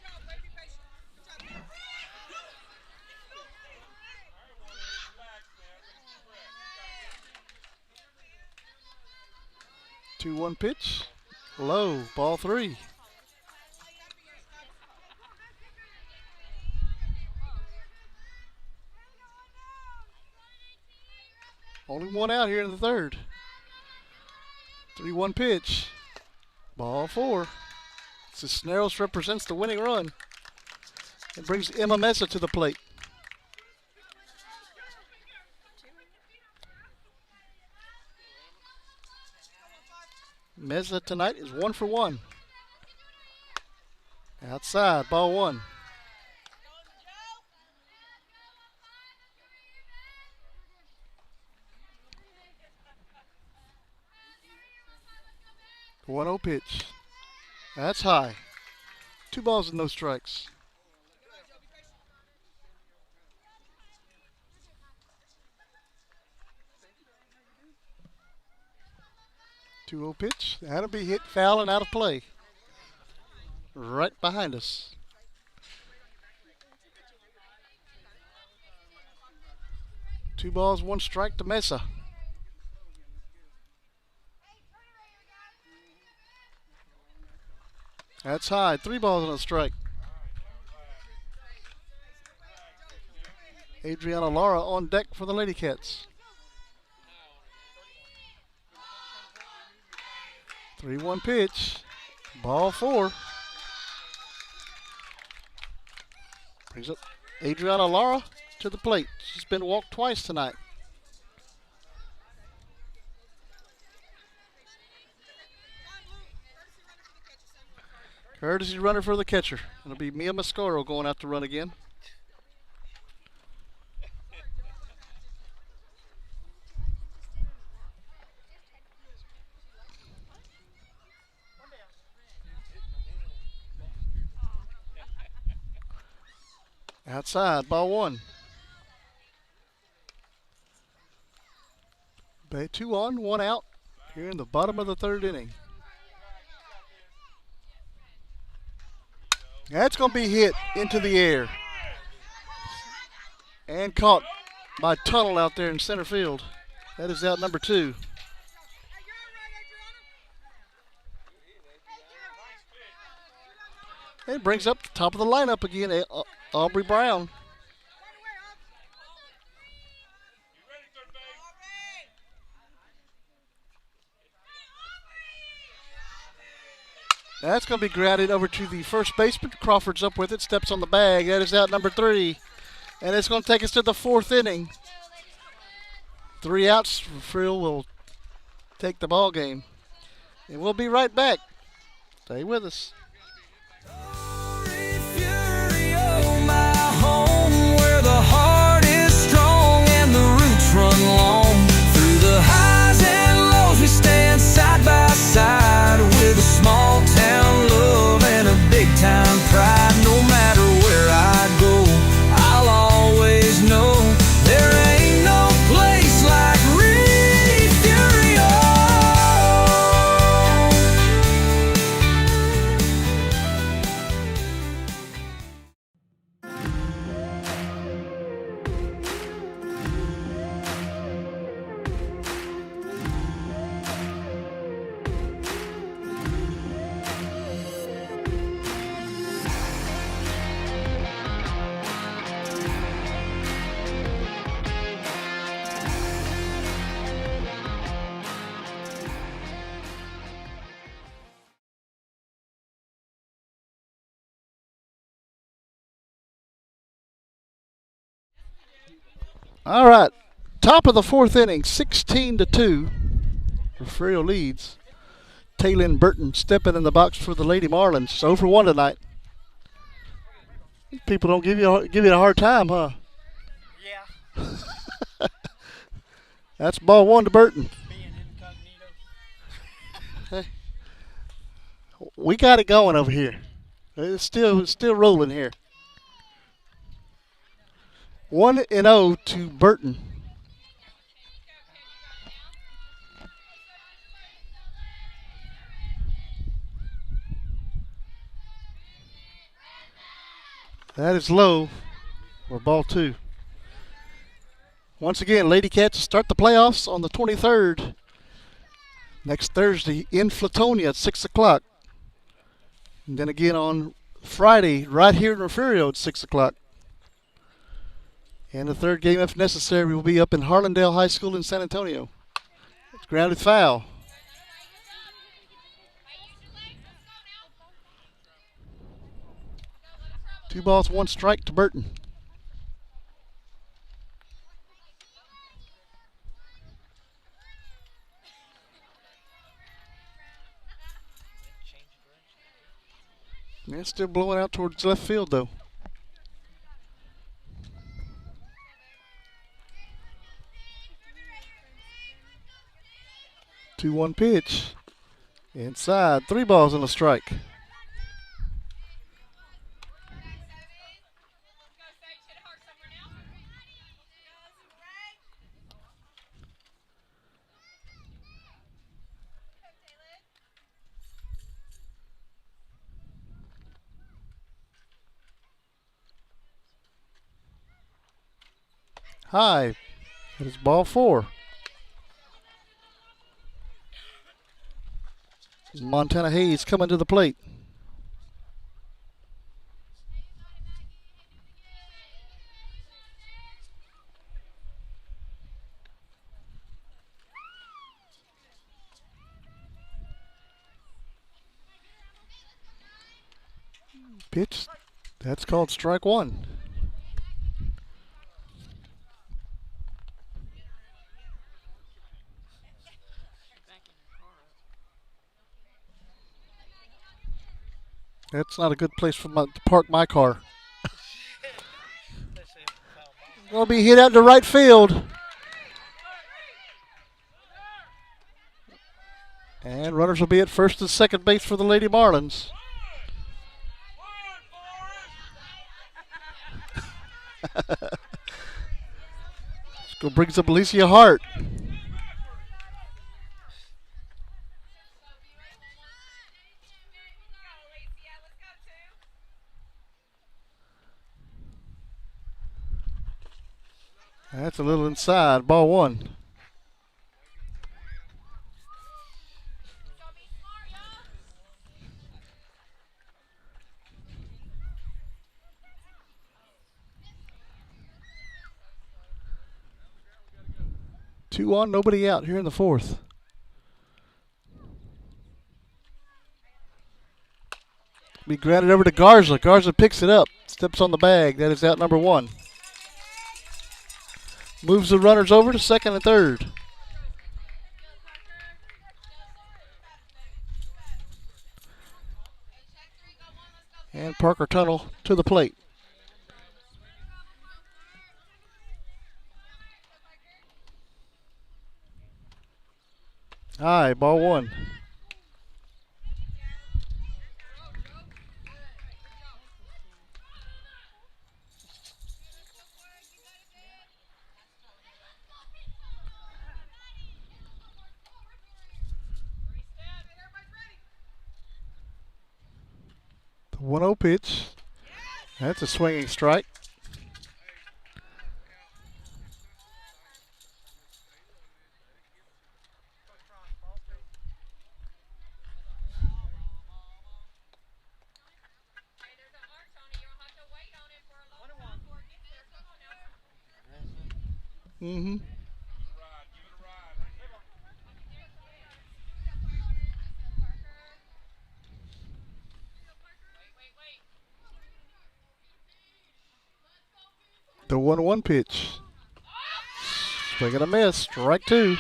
Two 1 pitch. Low. Ball 3. Only 1 out here in the 3rd. 3-1 pitch. Ball 4. Cisneros represents the winning run. It brings Emma Mesa to the plate. Mesa tonight is 1 for 1. Outside, ball 1. The 1-0 pitch. That's high. 2 balls and no strikes. The 2-0 pitch. That'll be hit foul and out of play. Right behind us. Two balls, 1 strike to Mesa. That's high. 3 balls and a strike. Adriana Lara on deck for the Lady Cats. 3-1 pitch. Ball 4. Brings up Adriana Lara to the plate. She's been walked twice tonight. Courtesy runner for the catcher. It'll be Mia Mascaro going out to run again. Outside, ball one. 2 on, 1 out here in the bottom of the third inning. That's going to be hit into the air and caught by Tuttle out there in center field. That is out number 2. It brings up the top of the lineup again, Aubrey Brown. That's going to be grounded over to the first baseman. Crawford's up with it, steps on the bag. That is out number 3. And it's going to take us to the 4th inning. 3 outs. Frill will take the ball game. And we'll be right back. Stay with us. Refugio, my home, where the heart is strong and the roots run long. Through the highs and lows, we stand side by side with a small town love and a big time pride. No matter where I go, I'll always know there ain't no place like Refugio. All right, top of the 4th inning, 16-2. Refugio leads. Taylin Burton stepping in the box for the Lady Marlins. 0 for 1 tonight. People don't give you a hard time, huh? Yeah. That's ball 1 to Burton. Being incognito. Hey, we got it going over here. It's still rolling here. 1-0 to Burton. That is low for ball 2. Once again, Lady Cats start the playoffs on the 23rd. Next Thursday in Flatonia at 6 o'clock. And then again on Friday right here in Refugio at 6 o'clock. And the third game, if necessary, will be up in Harlandale High School in San Antonio. It's grounded foul. Two balls, 1 strike to Burton. Yeah, it's still blowing out towards left field, though. Two-one pitch. Inside. 3 balls and a strike. High. That is ball 4. Montana Hayes coming to the plate. Pitch. That's called strike 1. That's not a good place for to park my car. Going to be hit out to right field. And runners will be at first and second base for the Lady Marlins. Score brings up Alicia Hart. That's a little inside. Ball one. Two on, nobody out here in the fourth. Be grounded over to Garza. Garza picks it up. Steps on the bag. That is out number one. Moves the runners over to second and third. And Parker Tunnel to the plate. High, ball one. The 1-0 pitch. That's a swinging strike. Mm-hmm. The 1-1 pitch. Swing and a miss. Strike two.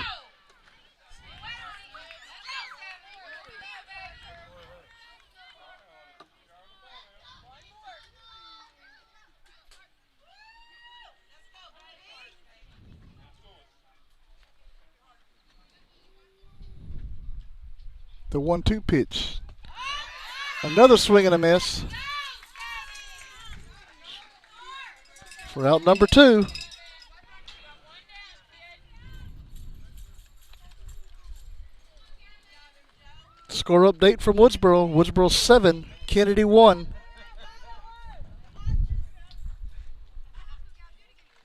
The 1-2 pitch. Another swing and a miss. For out number two. Score update from Woodsboro. Woodsboro 7, Kennedy 1.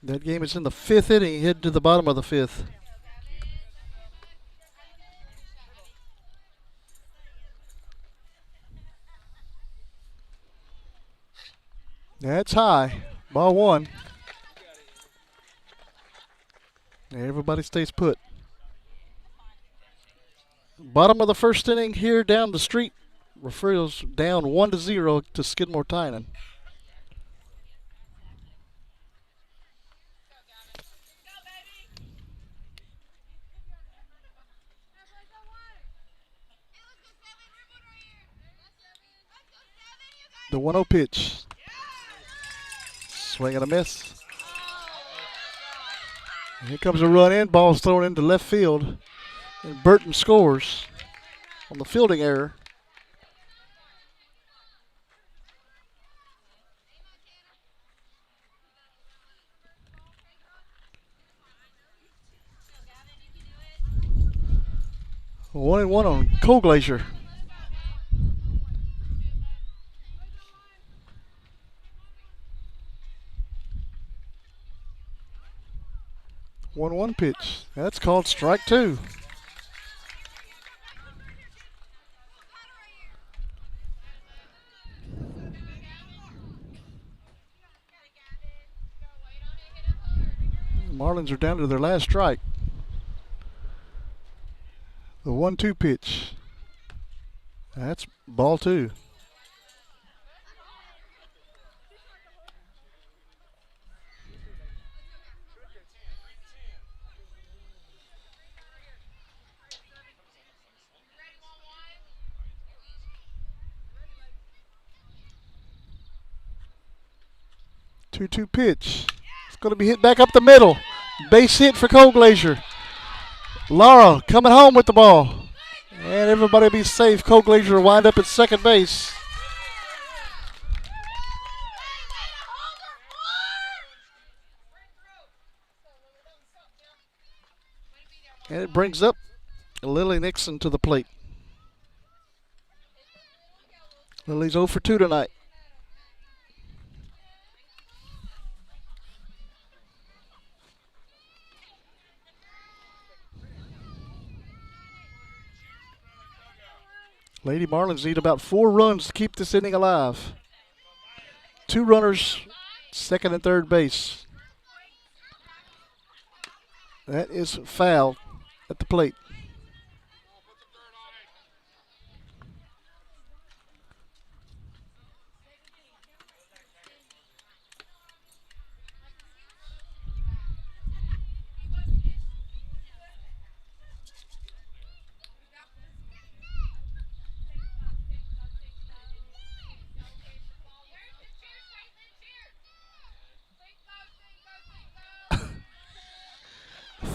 That game is in the fifth inning, headed to the bottom of the fifth. That's high. Ball one. Everybody stays put. Bottom of the first inning here down the street. Refugio's down 1-0 to Skidmore Tynan. The 1-0 pitch. Swing and a miss. Here comes a run in. Ball's thrown into left field. And Burton scores on the fielding error. One and one on Cole Glacier. One pitch. That's called strike two. Marlins are down to their last strike. The 1-2 pitch. That's ball two. Two pitch. It's going to be hit back up the middle. Base hit for Cole Glacier. Laura coming home with the ball. And everybody will be safe. Cole Glacier will wind up at second base. And it brings up Lily Nixon to the plate. Lily's 0 for 2 tonight. Lady Marlins need about 4 runs to keep this inning alive. 2 runners, second and third base. That is foul at the plate.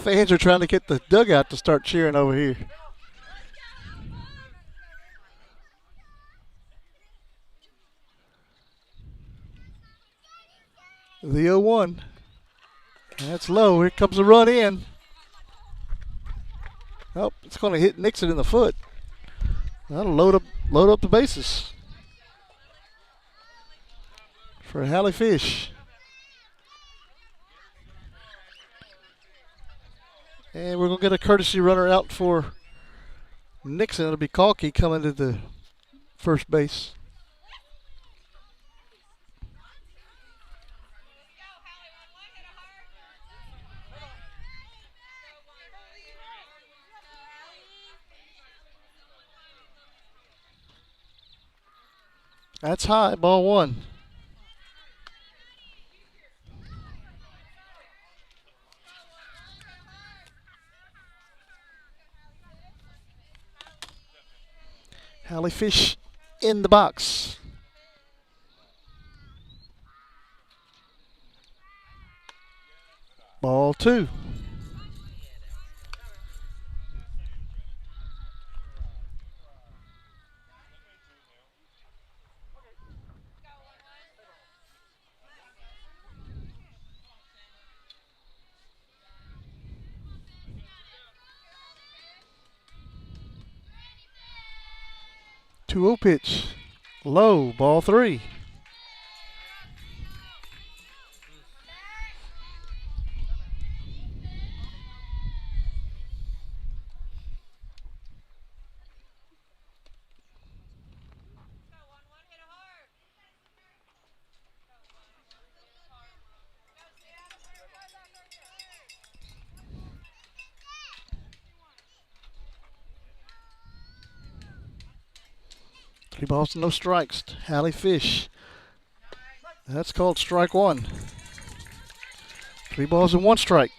Fans are trying to get the dugout to start cheering over here. The 0-1. That's low. Here comes a run in. Oh, it's going to hit Nixon in the foot. That'll load up the bases for Hallie Fish. And we're going to get a courtesy runner out for Nixon. It'll be Kalki coming to the first base. That's high, ball 1. Hallie Fish in the box. Ball 2. Two-0 pitch. Low, ball 3. Three balls, no strikes. Hallie Fish. That's called strike 1. 3 balls and 1 strike.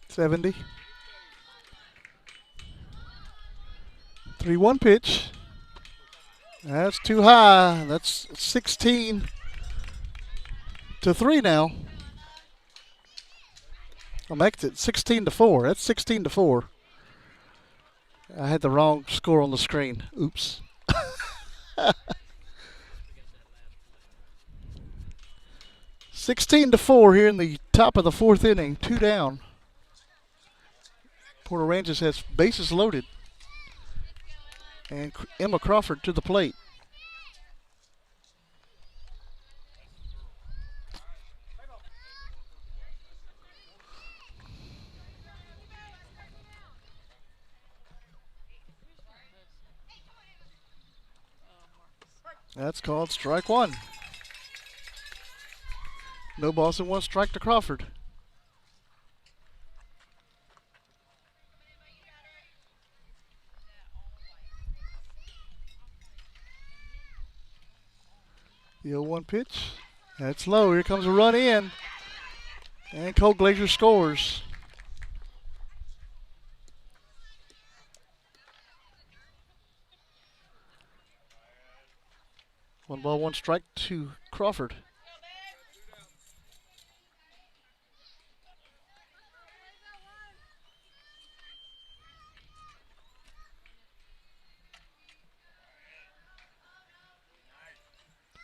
$70. 3-1 pitch. That's too high. That's 16 to 3 now. I'll make it 16 to 4. That's 16 to 4. I had the wrong score on the screen. Oops. (16-4) here in the top of the 4th inning. 2 down. Port Aransas has bases loaded. And Emma Crawford to the plate. That's called strike 1. No balls and 1 strike to Crawford. The 0-1 pitch. That's low. Here comes a run in. And Cole Glazier scores. One ball, 1 strike to Crawford.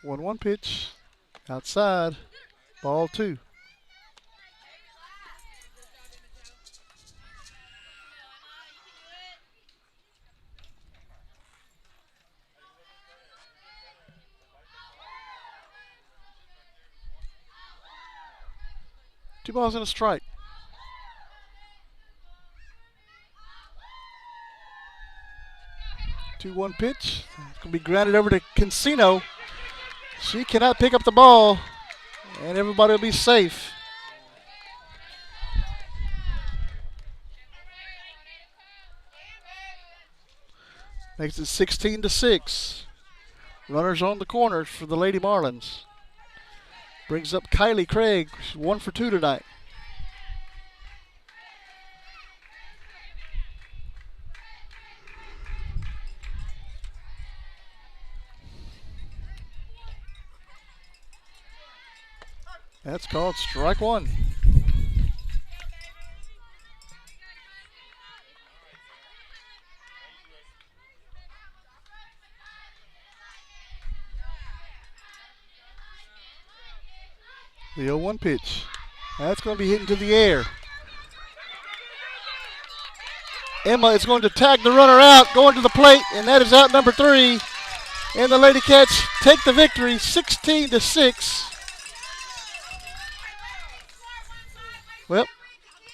1-1 pitch. Outside. Ball 2. Two balls and a strike. Two 1 pitch. It's going to be grounded over to Cancino. She cannot pick up the ball, and everybody will be safe. Makes it 16-6. Runners on the corners for the Lady Marlins. Brings up Kylie Craig. She's 1 for 2 tonight. That's called strike 1. The 0-1 pitch. That's going to be hit into the air. Emma is going to tag the runner out, going to the plate, and that is out number 3. And the Lady Cats take the victory, 16-6. Well,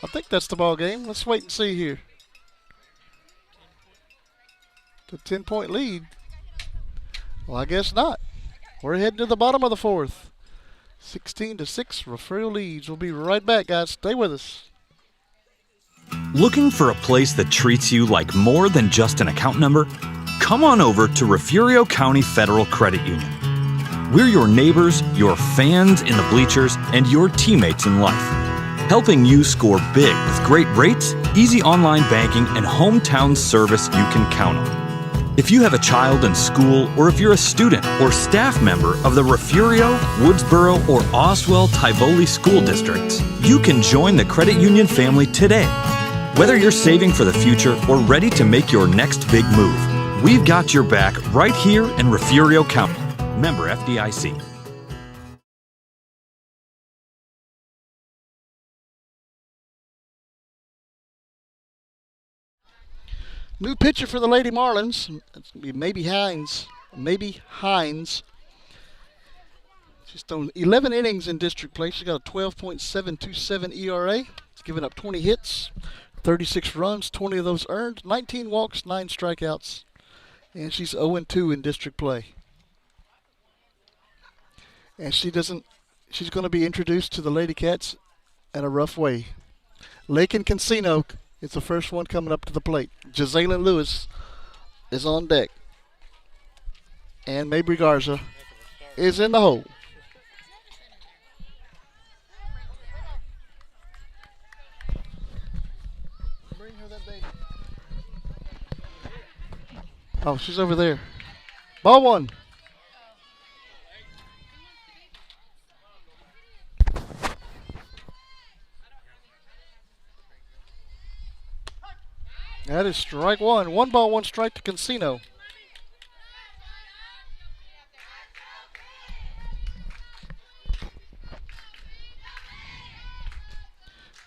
I think that's the ball game. Let's wait and see here. The 10-point lead. Well, I guess not. We're heading to the bottom of the 4th. 16-6, Refugio leads. We'll be right back, guys. Stay with us. Looking for a place that treats you like more than just an account number? Come on over to Refugio County Federal Credit Union. We're your neighbors, your fans in the bleachers, and your teammates in life. Helping you score big with great rates, easy online banking, and hometown service you can count on. If you have a child in school, or if you're a student or staff member of the Refugio, Woodsboro, or Oswell-Tivoli school districts, you can join the credit union family today. Whether you're saving for the future or ready to make your next big move, we've got your back right here in Refugio County. Member FDIC. New pitcher for the Lady Marlins. It's going to be Maybe Hines. She's thrown 11 innings in district play. She's got a 12.727 ERA. She's given up 20 hits, 36 runs, 20 of those earned, 19 walks, 9 strikeouts. And she's 0-2 in district play. And she's going to be introduced to the Lady Cats in a rough way. Lakin Cancino is the first one coming up to the plate. Jazalyn Lewis is on deck. And Mabry Garza is in the hole. Bring her that baby. Oh, she's over there. Ball 1. That is strike 1. 1 ball, 1 strike to Cancino.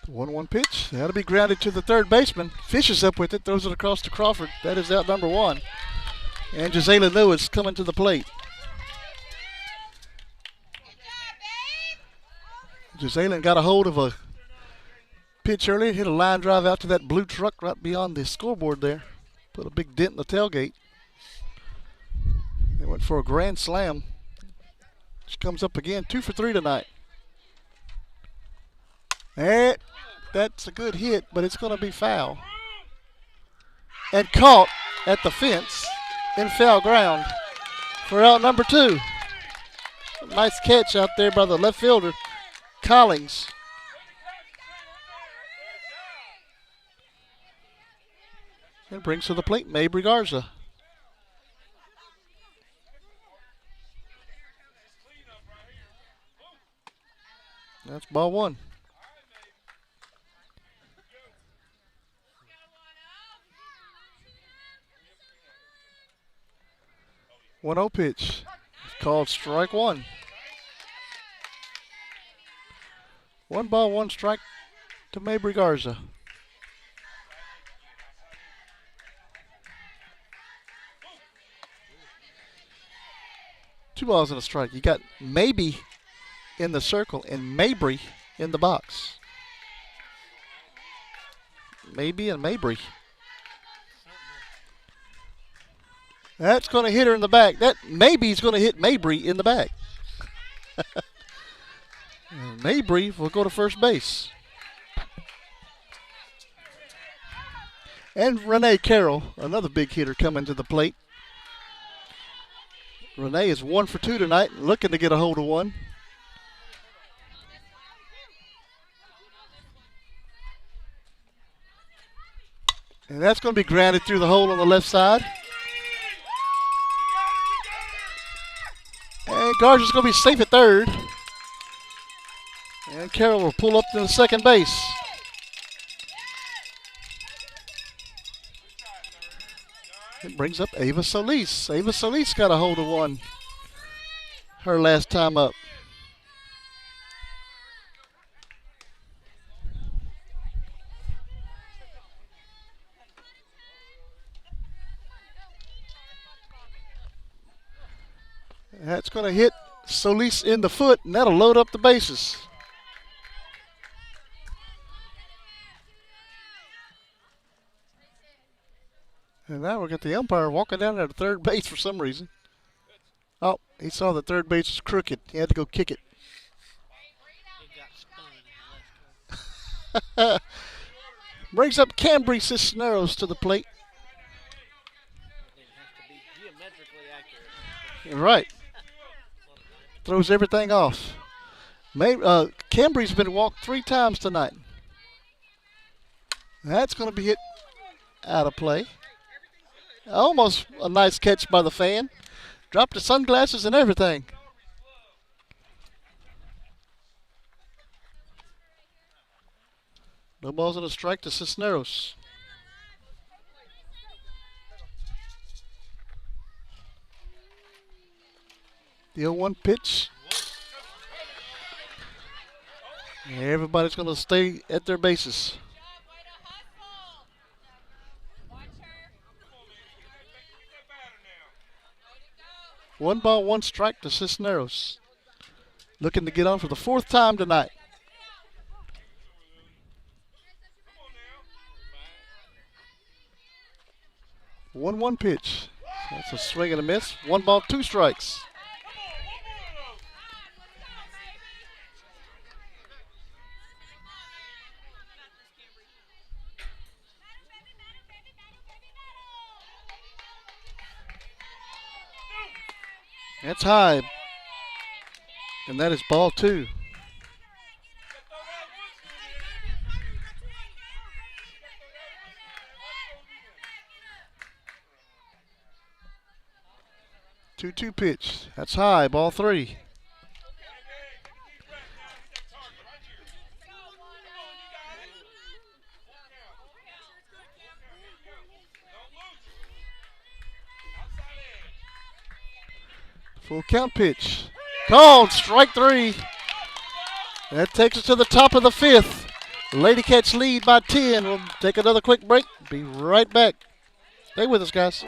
The 1-1 pitch. That'll be grounded to the third baseman. Fishes up with it, throws it across to Crawford. That is out number 1. And Jazalyn Lewis coming to the plate. Jazalyn got a hold of a pitch earlier, hit a line drive out to that blue truck right beyond the scoreboard there. Put a big dent in the tailgate. They went for a grand slam. She comes up again, 2 for 3 tonight. And that's a good hit, but it's going to be foul. And caught at the fence in foul ground for out number 2. Nice catch out there by the left fielder, Collins. And brings to the plate Mabry Garza. That's ball 1. One 0 pitch. Called strike one. 1 ball, 1 strike to Mabry Garza. Two balls and a strike. You got Maybe in the circle and Mabry in the box. Maybe and Mabry. That's going to hit her in the back. That Maybe's going to hit Mabry in the back. And Mabry will go to first base. And Renee Carroll, another big hitter, coming to the plate. Renee is 1 for 2 tonight, looking to get a hold of one. And that's going to be grounded through the hole on the left side. And Garza's going to be safe at third. And Carroll will pull up to the second base. It brings up Ava Solis. Ava Solis got a hold of one her last time up. That's going to hit Solis in the foot, and that'll load up the bases. And now we got the umpire walking down there to third base for some reason. Oh, he saw the third base was crooked. He had to go kick it. Brings up Cambry Cisneros to the plate. Right. Throws everything off. Cambry's been walked 3 times tonight. That's going to be hit out of play. Almost a nice catch by the fan. Dropped the sunglasses and everything. No balls and a strike to Cisneros. The 0-1 pitch. Everybody's going to stay at their bases. One ball, 1 strike to Cisneros. Looking to get on for the 4th time tonight. One pitch. That's a swing and a miss. 1 ball, 2 strikes. That's high. And that is ball 2. Two pitch. That's high. Ball 3. Full count pitch. Called strike 3. That takes us to the top of the 5th. The Lady Cats lead by 10. We'll take another quick break. Be right back. Stay with us, guys.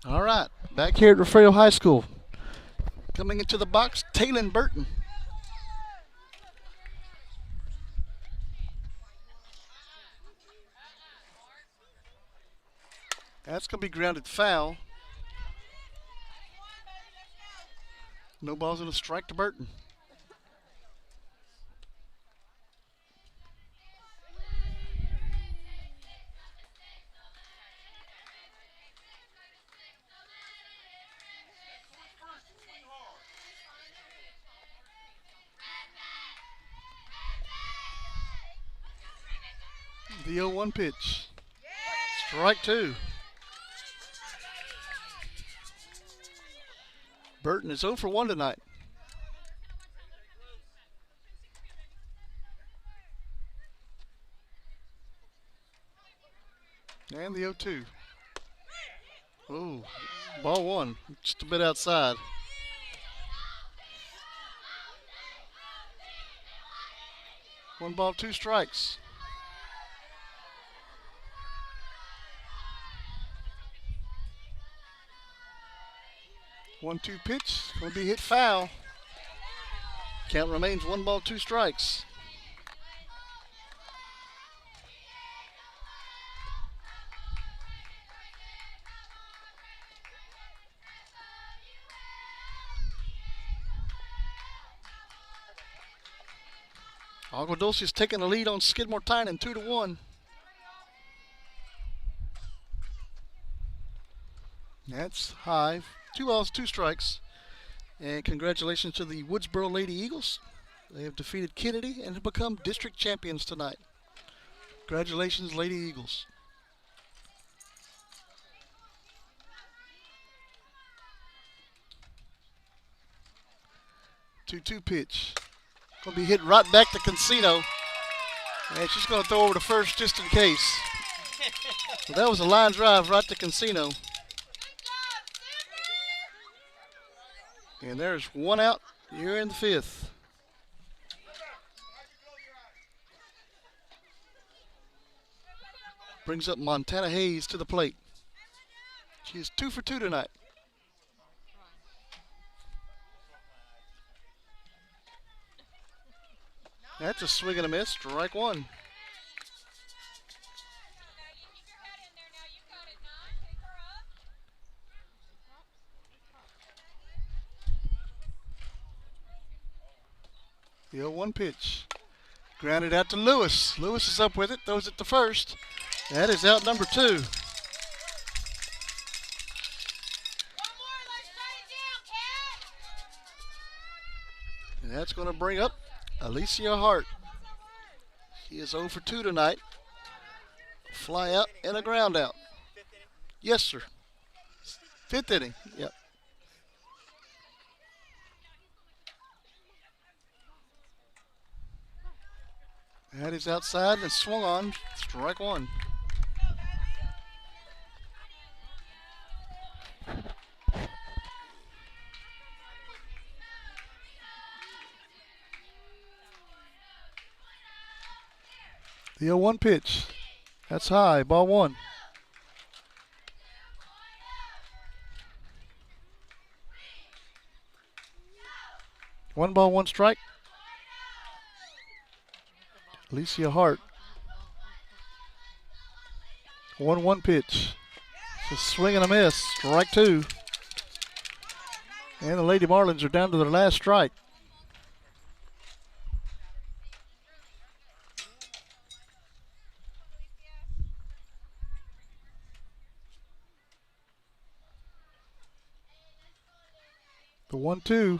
All right, back here at Refugio High School. Coming into the box, Taylon Burton. That's going to be grounded foul. No balls and a strike to Burton. The 0-1 pitch. Strike two. Burton is 0 for 1 tonight. And the 0-2. Oh, ball one, just a bit outside. One ball, two strikes. One-two pitch, going to be hit foul. Count remains 1 ball, 2 strikes. Agua Dulce is taking the lead on Skidmore Tynan 2-1. That's high. 2 balls, 2 strikes. And congratulations to the Woodsboro Lady Eagles. They have defeated Kennedy and have become district champions tonight. Congratulations, Lady Eagles. Two pitch. Going to be hit right back to Cancino. And she's going to throw over to first just in case. So that was a line drive right to Cancino. And there's 1 out here in the 5th. Brings up Montana Hayes to the plate. She is 2 for 2 tonight. That's a swing and a miss. Strike one. The 0-1 pitch. Grounded out to Lewis. Lewis is up with it. Throws it to first. That is out number 2. And that's going to bring up Alicia Hart. She is 0 for 2 tonight. Fly out and a ground out. Yes, sir. 5th inning. Yep. That is outside and swung on. Strike one. The 0-1 pitch. That's high. Ball one. One ball, one strike. Alicia Hart. 1-1 pitch. It's a swing and a miss. Strike two. And the Lady Marlins are down to their last strike. The 1-2.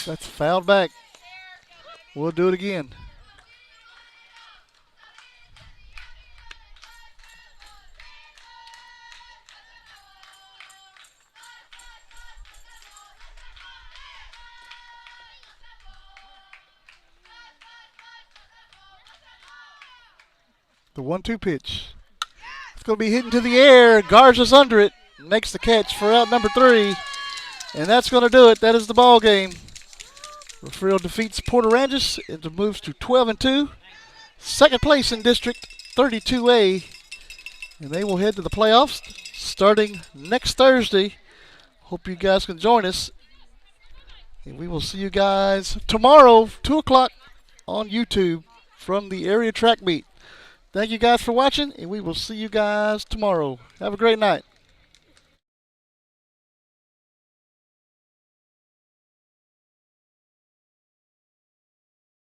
That's fouled back. We'll do it again. The 1-2 pitch. It's going to be hit into the air. Garza's under it. Makes the catch for out number 3. And that's going to do it. That is the ball game. Refugio defeats Port Aransas. It moves to 12-2. Second place in District 32A. And they will head to the playoffs. starting next Thursday. Hope you guys can join us. And we will see you guys tomorrow, 2 o'clock on YouTube from the area track meet. Thank you guys for watching, and we will see you guys tomorrow. Have a great night.